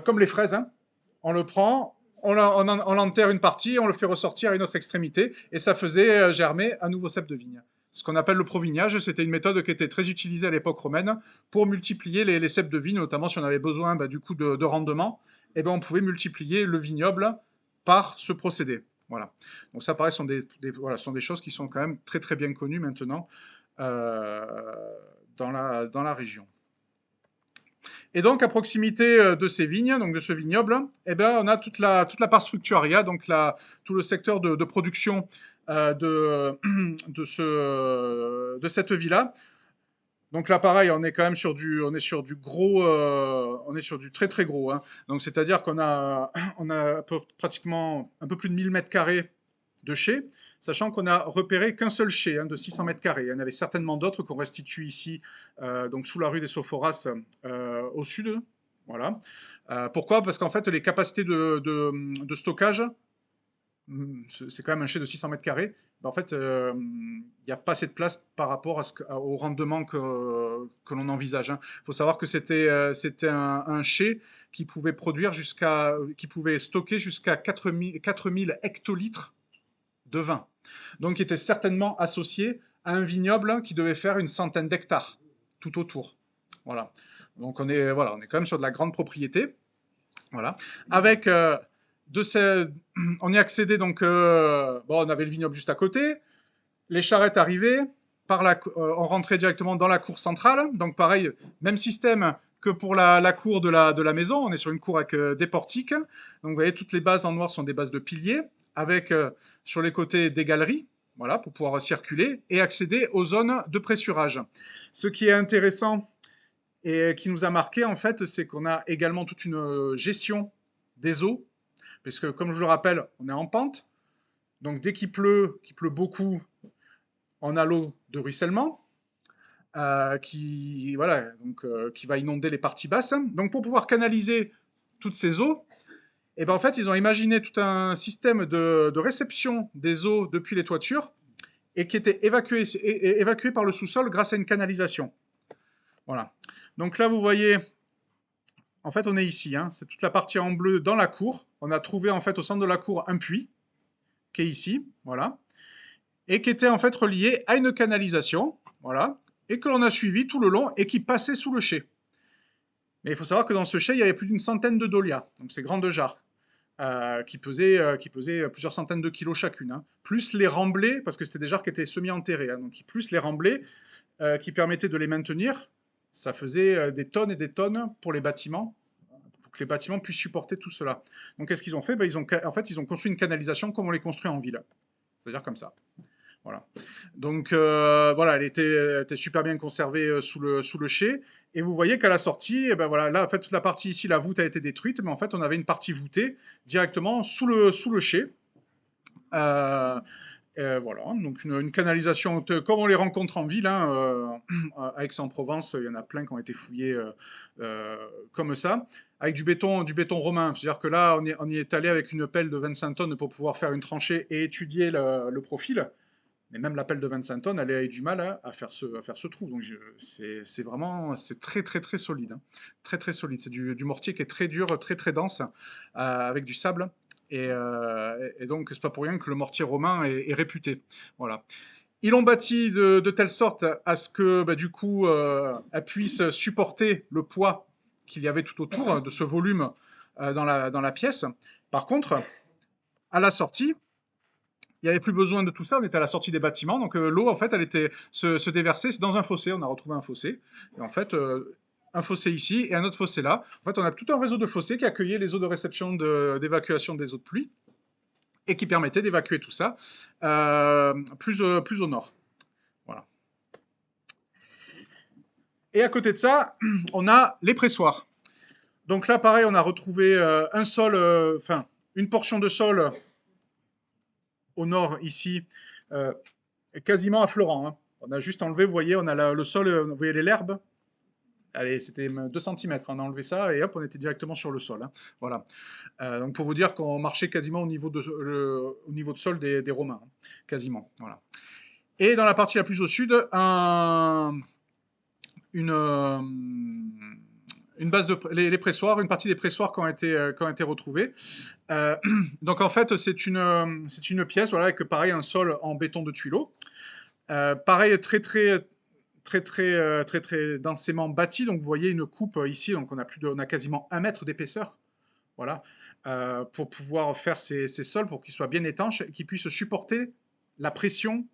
comme les fraises, hein. On le prend, on l'enterre une partie, on le fait ressortir à une autre extrémité, et ça faisait germer un nouveau cep de vigne. Ce qu'on appelle le provignage, c'était une méthode qui était très utilisée à l'époque romaine pour multiplier les cèpes de vigne, notamment si on avait besoin du coup de rendement, et ben on pouvait multiplier le vignoble par ce procédé. Voilà. Donc ça, pareil, voilà, sont des choses qui sont quand même très très bien connues maintenant euh, dans la région. Et donc, à proximité de ces vignes, donc de ce vignoble, eh ben, on a toute la part structuraria, donc tout le secteur de production de cette villa. Donc là, pareil, on est quand même on est sur du gros, on est sur du très très gros, hein. Donc c'est-à-dire on a pratiquement un peu plus de 1000 mètres carrés de chais, sachant qu'on a repéré qu'un seul chai, hein, de 600 mètres carrés. Il y en avait certainement d'autres qu'on restitue ici, donc sous la rue des Sophoras, au sud. Voilà. Pourquoi? Parce qu'en fait, les capacités de stockage, c'est quand même un chai de 600 mètres carrés. Ben, en fait, il n'y a pas assez de place par rapport au rendement que l'on envisage, hein. Il faut savoir que c'était un chai qui pouvait qui pouvait stocker jusqu'à 4000 hectolitres de vin. Donc, il était certainement associé à un vignoble qui devait faire une centaine d'hectares tout autour. Voilà. Donc, on est quand même sur de la grande propriété. Voilà. Avec on y accédait donc. On avait le vignoble juste à côté. Les charrettes arrivaient. On rentrait directement dans la cour centrale. Donc, pareil, même système que pour la cour de la maison. On est sur une cour avec des portiques. Donc, vous voyez, toutes les bases en noir sont des bases de piliers, avec sur les côtés des galeries, voilà, pour pouvoir circuler et accéder aux zones de pressurage. Ce qui est intéressant et qui nous a marqué, en fait, c'est qu'on a également toute une gestion des eaux, puisque, comme je le rappelle, on est en pente. Donc, dès qu'il pleut beaucoup, on a l'eau de ruissellement qui va inonder les parties basses. Donc, pour pouvoir canaliser toutes ces eaux, et ben en fait, ils ont imaginé tout un système de réception des eaux depuis les toitures et qui était évacué par le sous-sol grâce à une canalisation. Voilà. Donc là, vous voyez, en fait, on est ici, hein, c'est toute la partie en bleu dans la cour. On a trouvé en fait au centre de la cour un puits qui est ici, voilà, et qui était en fait relié à une canalisation, voilà, et que l'on a suivi tout le long et qui passait sous le chai. Mais il faut savoir que dans ce chai, il y avait plus d'une centaine de dolias, donc ces grandes jarres, qui pesaient plusieurs centaines de kilos chacune, hein. Plus les remblais, parce que c'était des jarres qui étaient semi-enterrées, hein, donc plus les remblais qui permettaient de les maintenir, ça faisait des tonnes et des tonnes pour les bâtiments, pour que les bâtiments puissent supporter tout cela. Donc qu'est-ce qu'ils ont fait? En fait, ils ont construit une canalisation comme on les construit en ville, c'est-à-dire comme ça. Voilà. Donc voilà, elle était super bien conservée sous le chai. Et vous voyez qu'à la sortie, eh ben voilà, là, en fait, toute la partie ici, la voûte a été détruite, mais en fait, on avait une partie voûtée directement sous le chai. Euh, voilà, donc une canalisation comme on les rencontre en ville, hein, à Aix-en-Provence, il y en a plein qui ont été fouillés comme ça, avec du béton romain. C'est-à-dire que là, on y est allé avec une pelle de 25 tonnes pour pouvoir faire une tranchée et étudier le profil. Mais même la pelle de 25 tonnes, elle a eu du mal à faire à faire ce trou. Donc c'est vraiment, c'est très très très solide, hein. Très très solide. C'est du mortier qui est très dur, très très dense, avec du sable. Et donc c'est pas pour rien que le mortier romain est réputé. Voilà. Ils l'ont bâti de telle sorte à ce que du coup elle puisse supporter le poids qu'il y avait tout autour de ce volume dans la pièce. Par contre, à la sortie, il n'y avait plus besoin de tout ça, on était à la sortie des bâtiments, donc l'eau, en fait, se déversait dans un fossé, on a retrouvé un fossé, et en fait, un fossé ici et un autre fossé là. En fait, on a tout un réseau de fossés qui accueillait les eaux de réception d'évacuation des eaux de pluie, et qui permettait d'évacuer tout ça plus au nord. Voilà. Et à côté de ça, on a les pressoirs. Donc là, pareil, on a retrouvé un sol, enfin, une portion de sol au nord ici, euh, quasiment affleurant, hein. On a juste enlevé, vous voyez, on a le sol, vous voyez l'herbe, allez, c'était 2 centimètres. On a enlevé ça et hop, on était directement sur le sol, hein. Voilà. Donc pour vous dire qu'on marchait quasiment au niveau de sol des Romains, hein, quasiment. Voilà. Et dans la partie la plus au sud, une, euh, une base les pressoirs, une partie des pressoirs qui ont été retrouvés. Euh, donc en fait, c'est une pièce, voilà, avec pareil un sol en béton de Tuileau. Pareil, très densément bâti. Donc vous voyez une coupe ici, donc on a quasiment 1 mètre d'épaisseur, voilà, pour pouvoir faire ces sols, pour qu'ils soient bien étanches et qu'ils puissent supporter la pression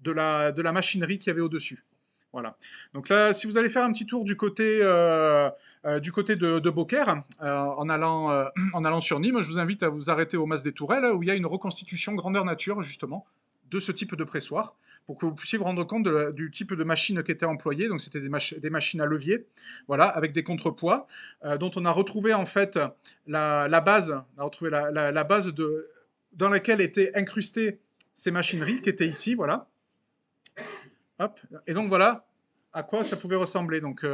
de la machinerie qu'il y avait au-dessus. Voilà. Donc là, si vous allez faire un petit tour du côté de Beaucaire, en allant sur Nîmes, je vous invite à vous arrêter au Mas des Tourelles, où il y a une reconstitution grandeur nature, justement, de ce type de pressoir, pour que vous puissiez vous rendre compte du type de machine qui était employée. Donc c'était des machines à levier, voilà, avec des contrepoids, dont on a retrouvé en fait la base, on a retrouvé la base dans laquelle étaient incrustées ces machineries, qui étaient ici, voilà. Hop. Et donc voilà à quoi ça pouvait ressembler. Donc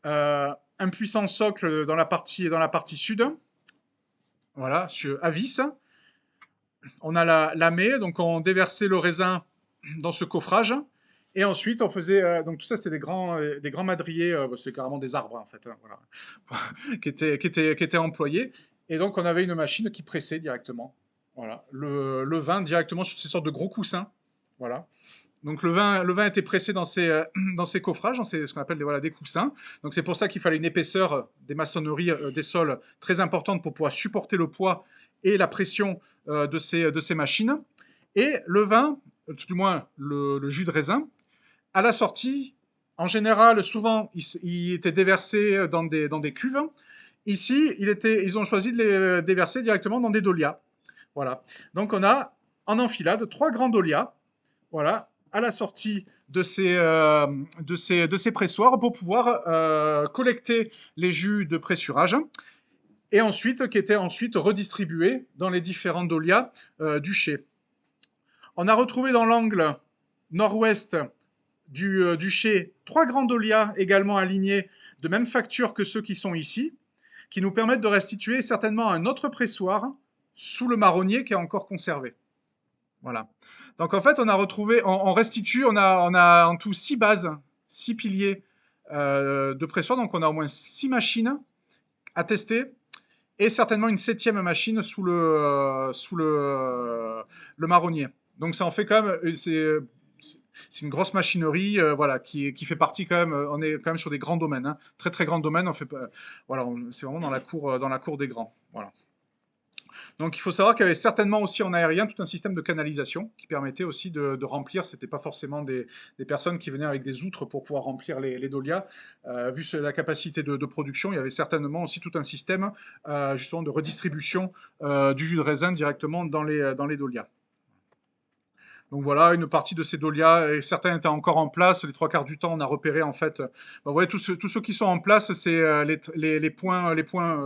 un puissant socle dans la partie sud, voilà, à vis. On a la mée, donc on déversait le raisin dans ce coffrage. Et ensuite, on faisait. Donc, tout ça, c'était des grands madriers, c'était carrément des arbres, en fait, hein, voilà, qui étaient employés. Et donc, on avait une machine qui pressait directement, voilà, le vin directement sur ces sortes de gros coussins. Voilà. Donc le vin était pressé dans ces coffrages, ce qu'on appelle voilà, des coussins. Donc c'est pour ça qu'il fallait une épaisseur des maçonneries des sols très importante pour pouvoir supporter le poids et la pression de ces machines. Et le vin, du moins le jus de raisin, à la sortie, en général, souvent, il était déversé dans des cuves. Ici, ils ont choisi de les déverser directement dans des dolias. Voilà. Donc on a en enfilade 3 grands dolias, voilà, à la sortie de ces pressoirs pour pouvoir collecter les jus de pressurage et ensuite qui étaient ensuite redistribués dans les différents dolias du chai. On a retrouvé dans l'angle nord-ouest du chai 3 grands dolias également alignés de même facture que ceux qui sont ici, qui nous permettent de restituer certainement un autre pressoir sous le marronnier qui est encore conservé. Voilà. Donc en fait, on a retrouvé, on restitue, on a en tout 6 bases, 6 piliers de pressoir. Donc on a au moins 6 machines à tester et certainement une 7e machine le marronnier. Donc ça en fait quand même, c'est une grosse machinerie, voilà, qui fait partie quand même. On est quand même sur des grands domaines, hein, très très grands domaines. On fait, voilà, c'est vraiment dans la cour des grands. Voilà. Donc il faut savoir qu'il y avait certainement aussi en aérien tout un système de canalisation qui permettait aussi de remplir. C'était pas forcément des personnes qui venaient avec des outres pour pouvoir remplir les dolias. Vu la capacité de production, il y avait certainement aussi tout un système justement de redistribution du jus de raisin directement dans les dolias. Donc voilà, une partie de ces dolias, et certains étaient encore en place. Les 3 quarts du temps, on a repéré en fait. Vous voyez, tous ceux qui sont en place, c'est les points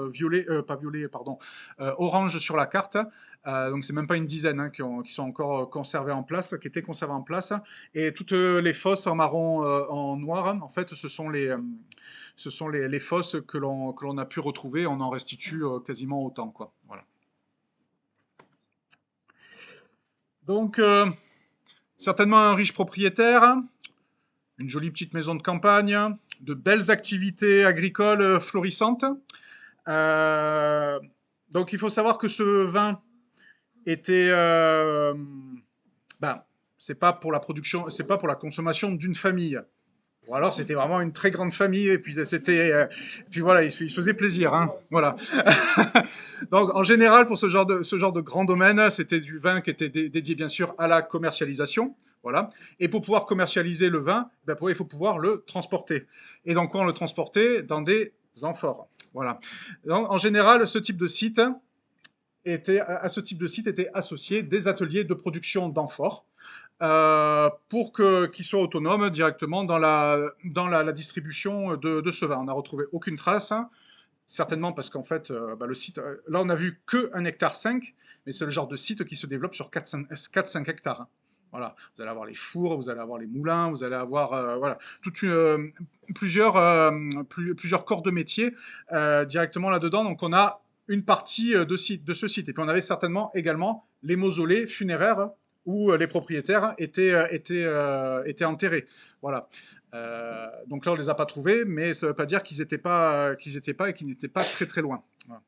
violets, pas violets, pardon, orange sur la carte. Donc c'est même pas une dizaine hein, qui sont encore conservés en place, qui étaient conservés en place. Et toutes les fosses en marron, en noir, en fait, ce sont les fosses que l'on a pu retrouver. On en restitue quasiment autant, quoi. Voilà. Donc certainement un riche propriétaire, une jolie petite maison de campagne, de belles activités agricoles florissantes. Euh, donc il faut savoir que ce vin était, ben, c'est pas pour la production, c'est pas pour la consommation d'une famille. Ou alors c'était vraiment une très grande famille et puis puis voilà, il se faisait plaisir, hein, voilà. Donc en général pour ce genre de grand domaine, c'était du vin qui était dédié bien sûr à la commercialisation, voilà. Et pour pouvoir commercialiser le vin, ben, il faut pouvoir le transporter. Et donc quand on le transportait dans des amphores, voilà. Donc, en général, à ce type de site étaient associés des ateliers de production d'amphores pour qu'ils soient autonomes directement dans la distribution de ce vin. On n'a retrouvé aucune trace, hein, certainement parce qu'en fait, le site, là on a vu que 1,5 hectare, mais c'est le genre de site qui se développe sur 4-5 hectares. Voilà, vous allez avoir les fours, vous allez avoir les moulins, vous allez avoir voilà, plusieurs corps de métier directement là-dedans. Donc on a une partie de ce site. Et puis on avait certainement également les mausolées funéraires où les propriétaires étaient enterrés. Voilà. Donc là, on les a pas trouvés, mais ça ne veut pas dire qu'ils étaient pas et qu'ils n'étaient pas très très loin. Voilà.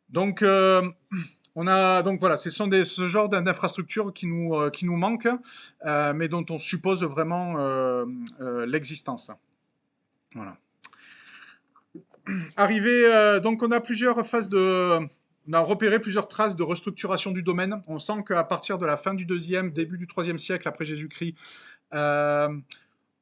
Donc, donc voilà, ce genre d'infrastructures qui nous manquent, mais dont on suppose vraiment l'existence. Voilà. Donc on a plusieurs phases on a repéré plusieurs traces de restructuration du domaine. On sent qu'à partir de la fin du 2e, début du 3e siècle après Jésus-Christ, euh,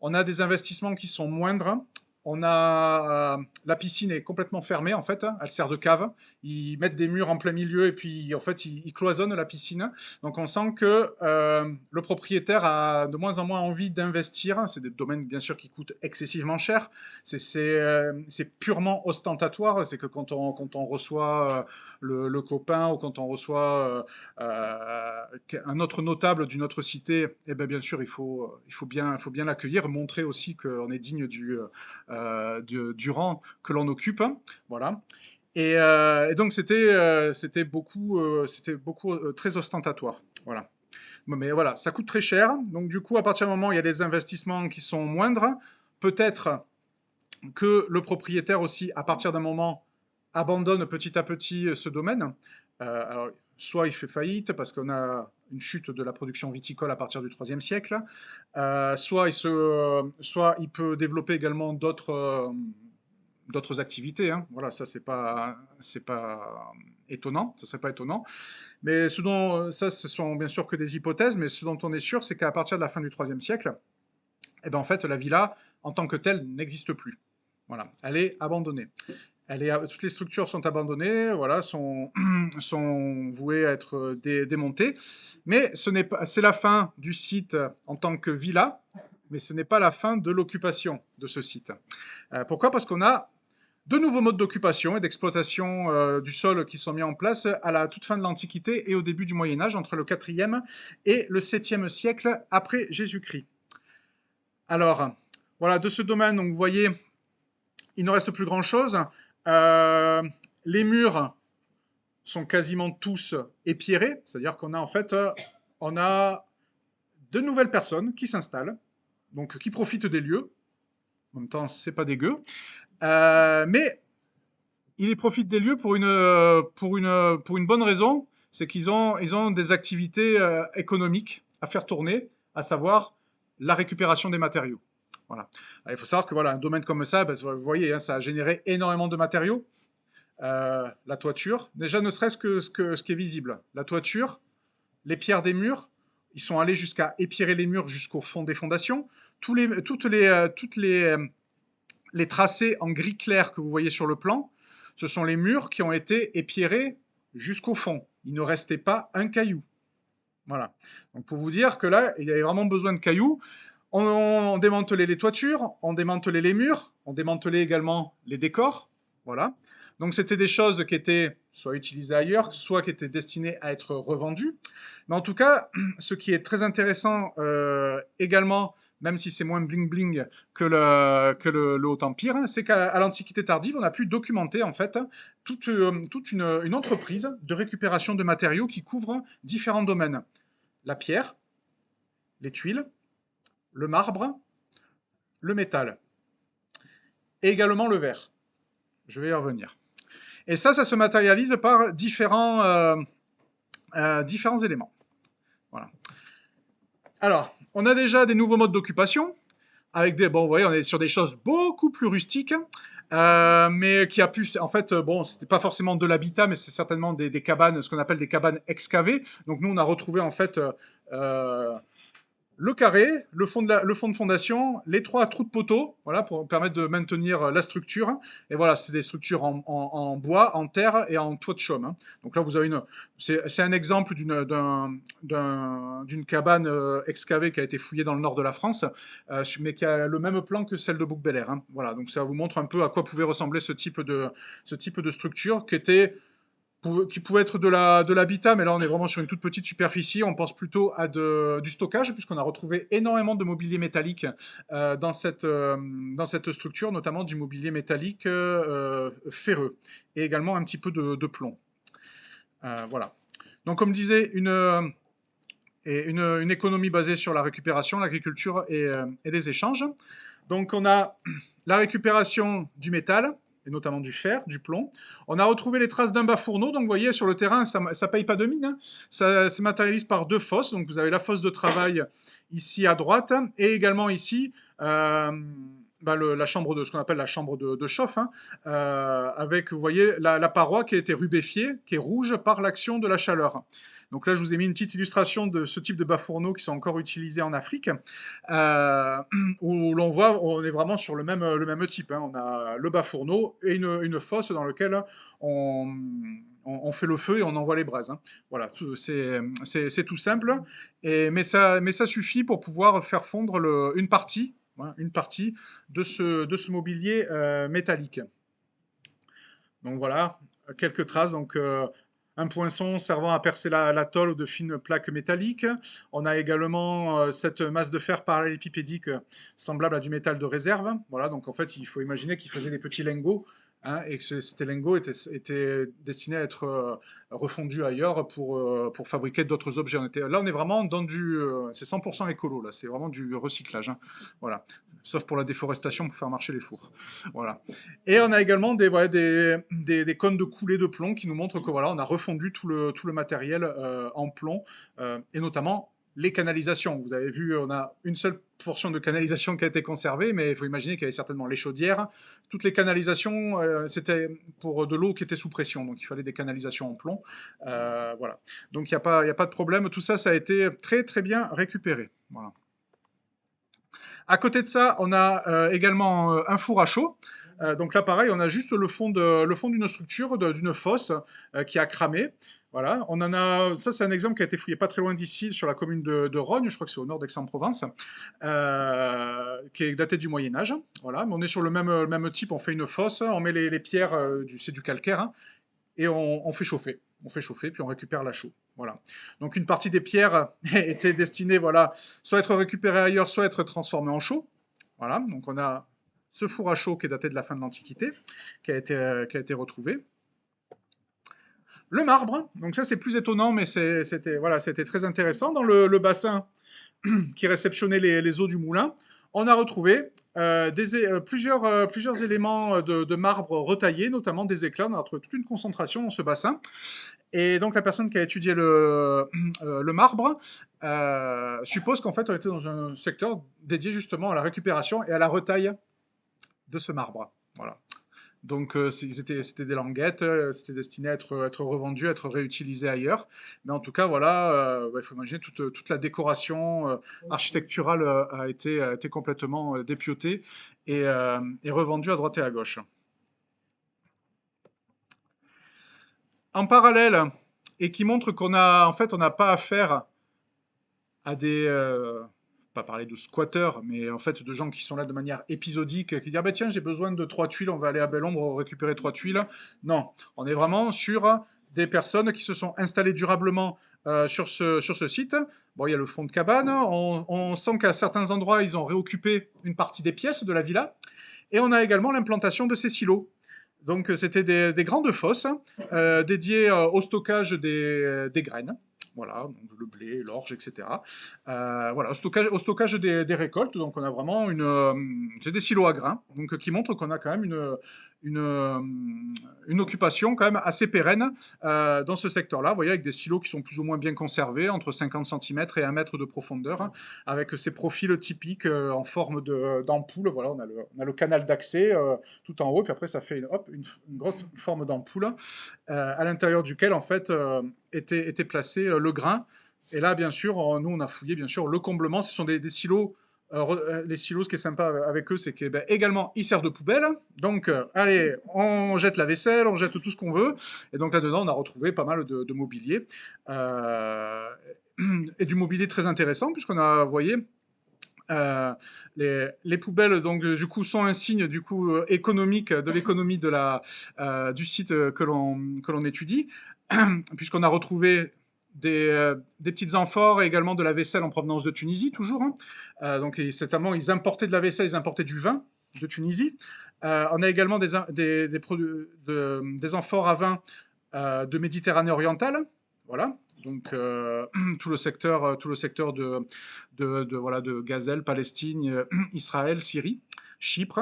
on a des investissements qui sont moindres. La piscine est complètement fermée en fait, elle sert de cave. Ils mettent des murs en plein milieu et puis en fait ils cloisonnent la piscine. Donc on sent que le propriétaire a de moins en moins envie d'investir. C'est des domaines bien sûr qui coûtent excessivement cher. C'est purement ostentatoire. C'est que quand on reçoit le copain ou quand on reçoit un autre notable d'une autre cité, eh bien sûr il faut bien l'accueillir, montrer aussi qu'on est digne du rang que l'on occupe. Voilà. Et donc c'était beaucoup, très ostentatoire. Voilà. Mais voilà, ça coûte très cher. Donc du coup, à partir du moment où il y a des investissements qui sont moindres, peut-être que le propriétaire aussi, à partir d'un moment, abandonne petit à petit ce domaine. Alors, soit il fait faillite parce qu'on a une chute de la production viticole à partir du 3e siècle, soit il peut développer également d'autres activités. Hein. Voilà, ça c'est pas étonnant, ça serait pas étonnant. Mais ce sont bien sûr que des hypothèses, mais ce dont on est sûr, c'est qu'à partir de la fin du 3e siècle, eh ben, en fait, la villa en tant que telle n'existe plus. Voilà, elle est abandonnée. Toutes les structures sont abandonnées, voilà, sont vouées à être démontées. Mais c'est la fin du site en tant que villa, mais ce n'est pas la fin de l'occupation de ce site. Pourquoi? Parce qu'on a de nouveaux modes d'occupation et d'exploitation du sol qui sont mis en place à la toute fin de l'Antiquité et au début du Moyen Âge, entre le 4e et le 7e siècle après Jésus-Christ. Alors, voilà, de ce domaine, donc, vous voyez, il ne reste plus grand-chose. Les murs sont quasiment tous épierrés, c'est-à-dire qu'on a en fait on a de nouvelles personnes qui s'installent, donc qui profitent des lieux. En même temps, c'est pas dégueu, mais ils profitent des lieux pour une bonne raison, c'est qu'ils ont des activités économiques à faire tourner, à savoir la récupération des matériaux. Voilà. Alors, il faut savoir que voilà, un domaine comme ça, ben, vous voyez, hein, ça a généré énormément de matériaux. La toiture, déjà ne serait-ce que ce qui est visible. La toiture, les pierres des murs, ils sont allés jusqu'à épierer les murs jusqu'au fond des fondations. Toutes les tracés en gris clair que vous voyez sur le plan, ce sont les murs qui ont été épierrés jusqu'au fond. Il ne restait pas un caillou. Voilà. Donc pour vous dire que là, il y avait vraiment besoin de cailloux. On démantelait les toitures, on démantelait les murs, on démantelait également les décors. Voilà. Donc c'était des choses qui étaient soit utilisées ailleurs, soit qui étaient destinées à être revendues. Mais en tout cas, ce qui est très intéressant également, même si c'est moins bling-bling que le Haut Empire, c'est qu'à l'Antiquité tardive, on a pu documenter en fait toute une entreprise de récupération de matériaux qui couvre différents domaines. La pierre, les tuiles, le marbre, le métal, et également le verre. Je vais y revenir. Et ça se matérialise par différents éléments. Voilà. Alors, on a déjà des nouveaux modes d'occupation, avec bon, vous voyez, on est sur des choses beaucoup plus rustiques, mais qui a pu, en fait, bon, c'était pas forcément de l'habitat, mais c'est certainement des cabanes, ce qu'on appelle des cabanes excavées. Donc nous, on a retrouvé en fait le carré, le fond de fondation, les 3 trous de poteau, voilà, pour permettre de maintenir la structure. Et voilà, c'est des structures en bois, en terre et en toit de chaume. Hein. Donc là, vous avez c'est un exemple d'une cabane excavée qui a été fouillée dans le nord de la France, mais qui a le même plan que celle de Bouc-Bel-Air. Hein. Voilà, donc ça vous montre un peu à quoi pouvait ressembler ce type de structure qui était qui pouvait être de l'habitat, mais là on est vraiment sur une toute petite superficie. On pense plutôt à du stockage, puisqu'on a retrouvé énormément de mobilier métallique dans cette structure, notamment du mobilier métallique ferreux, et également un petit peu de plomb. Voilà. Donc comme je disais, une économie basée sur la récupération, l'agriculture et les échanges. Donc on a la récupération du métal, et notamment du fer, du plomb. On a retrouvé les traces d'un bas fourneau, donc vous voyez sur le terrain, ça ne paye pas de mine, hein. Ça se matérialise par deux fosses, donc vous avez la fosse de travail ici à droite, et également ici la chambre ce qu'on appelle la chambre de chauffe, hein, avec, vous voyez, la paroi qui a été rubéfiée, qui est rouge par l'action de la chaleur. Donc là, je vous ai mis une petite illustration de ce type de bas-fourneaux qui sont encore utilisés en Afrique, euh, où l'on voit, on est vraiment sur le même type, hein. On a le bas-fourneau et une fosse dans laquelle on fait le feu et on envoie les braises, hein. Voilà, c'est tout simple, mais ça suffit pour pouvoir faire fondre une partie, voilà, une partie de ce mobilier métallique. Donc voilà, quelques traces. Donc, un poinçon servant à percer la tôle de fines plaques métalliques. On a également cette masse de fer parallélépipédique semblable à du métal de réserve. Voilà, donc en fait, il faut imaginer qu'il faisait des petits lingots, hein, et que ces lingots étaient destinés à être refondus ailleurs pour fabriquer d'autres objets. Là, on est vraiment dans c'est 100% écolo, là, c'est vraiment du recyclage, hein. Voilà, sauf pour la déforestation pour faire marcher les fours. Voilà. Et on a également des cônes de coulée de plomb qui nous montrent que voilà, on a refondu tout le matériel en plomb, et notamment les canalisations. Vous avez vu, on a une seule portion de canalisation qui a été conservée, mais il faut imaginer qu'il y avait certainement les chaudières. Toutes les canalisations, c'était pour de l'eau qui était sous pression, donc il fallait des canalisations en plomb. Voilà. Donc il n'y a pas de problème. Tout ça, ça a été très très bien récupéré. Voilà. À côté de ça, on a également un four à chaud. Donc là, pareil, on a juste le fond d'une structure, d'une fosse qui a cramé. Voilà, ça c'est un exemple qui a été fouillé pas très loin d'ici, sur la commune de Rognes, je crois que c'est au nord d'Aix-en-Provence, qui est daté du Moyen-Âge. Voilà, mais on est sur le même type, on fait une fosse, on met les pierres, c'est du calcaire, hein, et on fait chauffer. On fait chauffer, puis on récupère la chaux. Voilà. Donc une partie des pierres était destinée, voilà, soit être récupérée ailleurs, soit être transformée en chaux. Voilà. Donc on a ce four à chaux qui est daté de la fin de l'Antiquité, qui a été retrouvé. Le marbre, donc ça c'est plus étonnant, mais c'était très intéressant. Dans le bassin qui réceptionnait les eaux du moulin, on a retrouvé plusieurs éléments de marbre retaillés, notamment des éclats. On a retrouvé toute une concentration dans ce bassin. Et donc la personne qui a étudié le marbre suppose qu'en fait on était dans un secteur dédié justement à la récupération et à la retaille de ce marbre. Voilà. Donc c'était des languettes, c'était destiné à être revendu, à être réutilisé ailleurs. Mais en tout cas, voilà, il faut imaginer toute la décoration architecturale a été complètement dépiautée et revendue à droite et à gauche. En parallèle, et qui montre en fait, on n'a pas affaire à pas parler de squatteurs, mais en fait de gens qui sont là de manière épisodique, qui disent ah ben tiens j'ai besoin de 3 tuiles, on va aller à Belle-Ombre récupérer 3 tuiles. Non, on est vraiment sur des personnes qui se sont installées durablement sur ce site. Bon, il y a le fond de cabane, on sent qu'à certains endroits ils ont réoccupé une partie des pièces de la villa, et on a également l'implantation de ces silos. Donc c'était des grandes fosses dédiées au stockage des graines. Voilà, donc le blé, l'orge, etc. Voilà, au stockage des récoltes. Donc on a vraiment c'est des silos à grains, donc qui montrent qu'on a quand même une occupation quand même assez pérenne dans ce secteur-là. Vous voyez, avec des silos qui sont plus ou moins bien conservés, entre 50 cm et 1 mètre de profondeur, hein, avec ces profils typiques en forme d'ampoule. Voilà, on a le canal d'accès tout en haut, puis après ça fait une grosse forme d'ampoule à l'intérieur duquel en fait était placé le grain. Et là, bien sûr, nous on a fouillé bien sûr le comblement. Ce sont des silos. Les silos, ce qui est sympa avec eux, c'est que ben, également ils servent de poubelle. Donc, allez, on jette la vaisselle, on jette tout ce qu'on veut. Et donc là-dedans, on a retrouvé pas mal de mobilier. Et du mobilier très intéressant, puisqu'on a, vous voyez, Euh, les poubelles, donc, du coup, sont un signe du coup économique de l'économie du site que l'on étudie, puisqu'on a retrouvé des petites amphores et également de la vaisselle en provenance de Tunisie, toujours. Hein. Donc, certainement, ils importaient de la vaisselle, ils importaient du vin de Tunisie. On a également des amphores à vin de Méditerranée orientale. Voilà. Donc, tout le secteur voilà, de Gazelle, Palestine, Israël, Syrie, Chypre.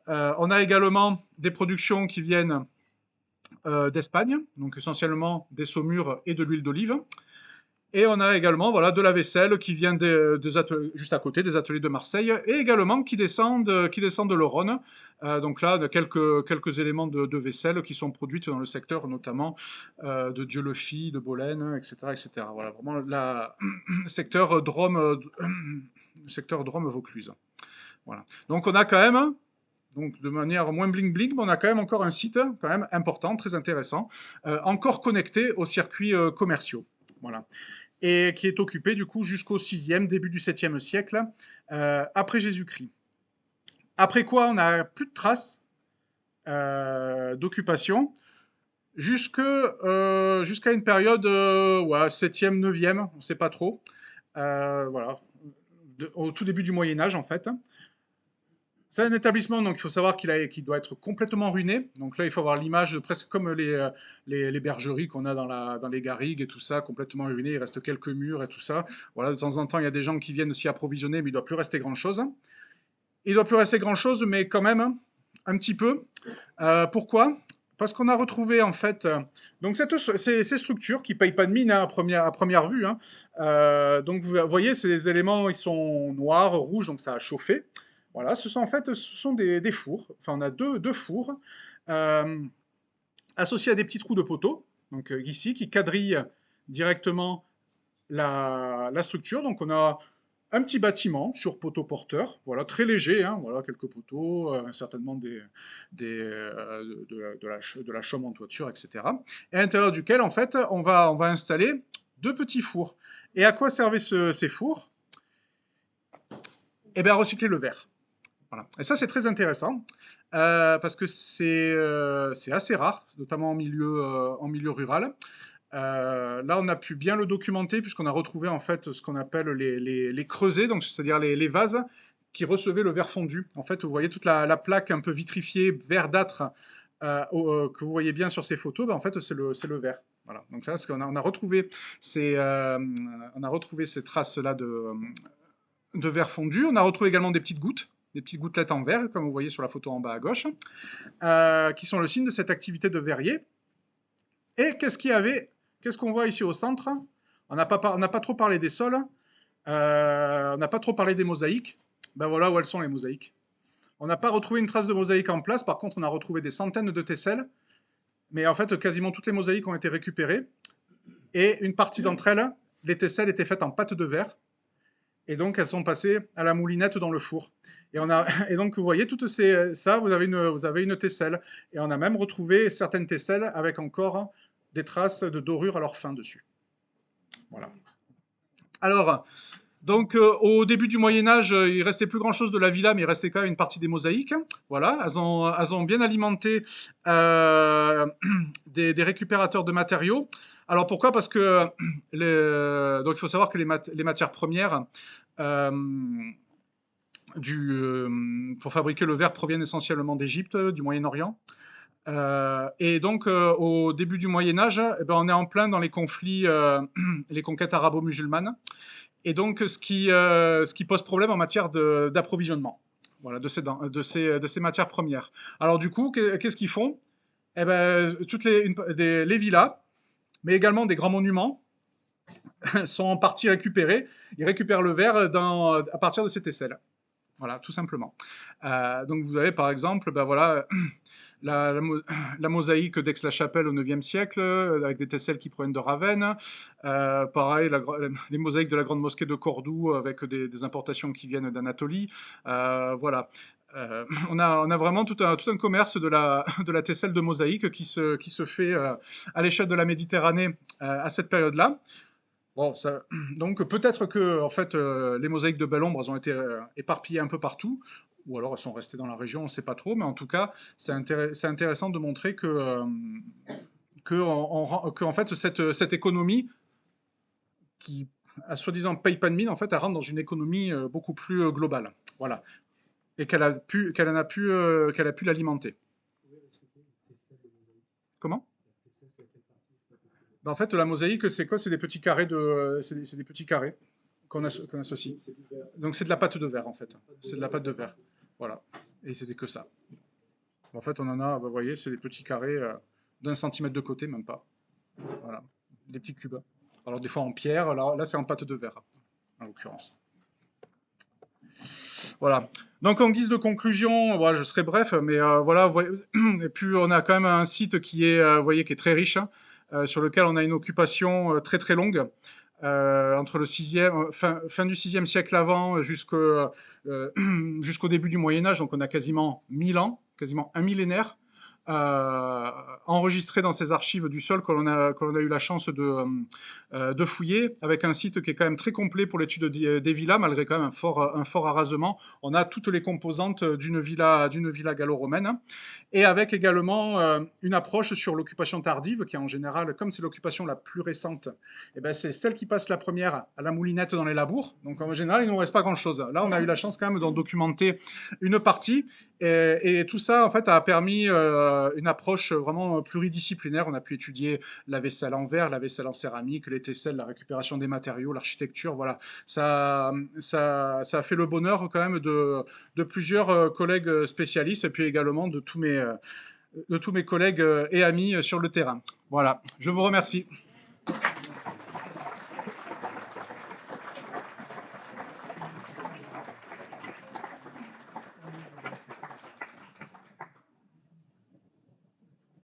On a également des productions qui viennent d'Espagne, donc essentiellement des saumures et de l'huile d'olive. Et on a également voilà, de la vaisselle qui vient juste à côté des ateliers de Marseille et également qui descendent de l'Oronne. Donc là, quelques éléments de vaisselle qui sont produits dans le secteur notamment de Dieulefit, de Bolène, etc. etc. Voilà, vraiment le secteur Drôme-Vaucluse. Voilà. Donc on a quand même, donc de manière moins bling-bling, mais on a quand même encore un site quand même important, très intéressant, encore connecté aux circuits commerciaux. Voilà. Et qui est occupé du coup jusqu'au 6e, début du 7e siècle, après Jésus-Christ. Après quoi, on n'a plus de traces d'occupation jusqu'à une période 7e, 9e, on ne sait pas trop. Voilà, au tout début du Moyen-Âge en fait. C'est un établissement, donc il faut savoir qu'il doit être complètement ruiné. Donc là, il faut avoir l'image presque comme les bergeries qu'on a dans les garrigues et tout ça, complètement ruiné. Il reste quelques murs et tout ça. Voilà, de temps en temps, il y a des gens qui viennent s'y approvisionner, mais il ne doit plus rester grand-chose. Il ne doit plus rester grand-chose, mais quand même, un petit peu. Pourquoi? Parce qu'on a retrouvé en fait donc ces structures qui ne payent pas de mine hein, à première vue. Hein. Donc vous voyez, ces éléments, ils sont noirs, rouges, donc ça a chauffé. Voilà, ce sont des fours. Enfin, on a deux fours euh, associés à des petits trous de poteaux. Donc ici, qui quadrillent directement la structure. Donc on a un petit bâtiment sur poteaux porteurs, voilà, très léger, hein, voilà, quelques poteaux, certainement de la chaume en toiture, etc. Et à l'intérieur duquel, en fait, on va installer deux petits fours. Et à quoi servaient ces fours? Eh bien, à recycler le verre. Voilà. Et ça, c'est très intéressant, parce que c'est assez rare, notamment en milieu rural. Là, on a pu bien le documenter puisqu'on a retrouvé en fait ce qu'on appelle les creusets, donc c'est-à-dire les vases qui recevaient le verre fondu. En fait, vous voyez toute la plaque un peu vitrifiée, verdâtre, que vous voyez bien sur ces photos, ben, en fait, c'est le verre. Voilà. Donc là, on a retrouvé ces traces-là de verre fondu. On a retrouvé également des petites gouttelettes en verre, comme vous voyez sur la photo en bas à gauche, qui sont le signe de cette activité de verrier. Et qu'est-ce qu'on voit ici au centre? On n'a pas trop parlé des sols, on n'a pas trop parlé des mosaïques. Ben voilà où elles sont les mosaïques. On n'a pas retrouvé une trace de mosaïque en place, par contre on a retrouvé des centaines de tesselles, mais en fait quasiment toutes les mosaïques ont été récupérées, et une partie d'entre elles, les tesselles étaient faites en pâte de verre, et donc elles sont passées à la moulinette dans le four. Et donc vous voyez ça, vous avez une tesselle, et on a même retrouvé certaines tesselles avec encore des traces de dorure à leur fin dessus. Voilà. Alors, donc au début du Moyen-Âge, il restait plus grand-chose de la villa, mais il restait quand même une partie des mosaïques. Voilà, elles ont bien alimenté des récupérateurs de matériaux. Alors pourquoi? Parce que donc il faut savoir que les matières premières euh, pour fabriquer le verre proviennent essentiellement d'Égypte, du Moyen-Orient. Et donc, au début du Moyen Âge, eh ben, on est en plein dans les conflits, les conquêtes arabo-musulmanes, et donc ce qui pose problème en matière d'approvisionnement, voilà, de ces matières premières. Alors du coup, qu'est-ce qu'ils font? Eh ben, les villas, mais également des grands monuments, sont en partie récupérés. Ils récupèrent le verre à partir de ces tesselles. Voilà, tout simplement. Donc vous avez par exemple, ben voilà, la mosaïque d'Aix-la-Chapelle au IXe siècle, avec des tesselles qui proviennent de Ravenne. Pareil, les mosaïques de la Grande Mosquée de Cordoue, avec des importations qui viennent d'Anatolie. Voilà. On a vraiment tout un commerce de la tesselle de mosaïque qui se fait à l'échelle de la Méditerranée à cette période-là. Bon, donc peut-être que en fait, les mosaïques de Belle-Ombre, elles ont été éparpillées un peu partout, ou alors elles sont restées dans la région, on ne sait pas trop, mais en tout cas, c'est intéressant de montrer que en fait, cette économie qui, soi-disant, paye pas de mine, en fait, elle rentre dans une économie beaucoup plus globale. Voilà. Et qu'elle a pu l'alimenter. Comment? Ben, en fait, la mosaïque, c'est quoi? C'est des petits carrés c'est des petits carrés qu'on associe. Donc c'est de la pâte de verre en fait. C'est de la pâte de verre. Voilà. Et c'était que ça. En fait, on en a, vous voyez, c'est des petits carrés d'un centimètre de côté, même pas. Voilà. Des petits cubes. Alors des fois en pierre, là c'est en pâte de verre, en l'occurrence. Voilà. Donc en guise de conclusion, voilà, je serai bref, mais voilà, et puis on a quand même un site qui est, vous voyez, qui est très riche, hein, sur lequel on a une occupation très très longue. Entre le fin du 6e siècle avant jusqu'au début du Moyen Âge, donc on a quasiment 1000 ans, quasiment un millénaire, enregistré dans ces archives du sol que l'on a eu la chance de fouiller, avec un site qui est quand même très complet pour l'étude des villas, malgré quand même un fort arasement. On a toutes les composantes d'une villa gallo-romaine, et avec également une approche sur l'occupation tardive, qui en général, comme c'est l'occupation la plus récente, eh ben, c'est celle qui passe la première à la moulinette dans les labours. Donc en général, il ne nous reste pas grand-chose. Là, on a eu la chance quand même d'en documenter une partie. Et tout ça, en fait, a permis une approche vraiment pluridisciplinaire. On a pu étudier la vaisselle en verre, la vaisselle en céramique, les tesselles, la récupération des matériaux, l'architecture. Voilà, ça a fait le bonheur quand même de plusieurs collègues spécialistes et puis également de tous mes collègues et amis sur le terrain. Voilà, je vous remercie.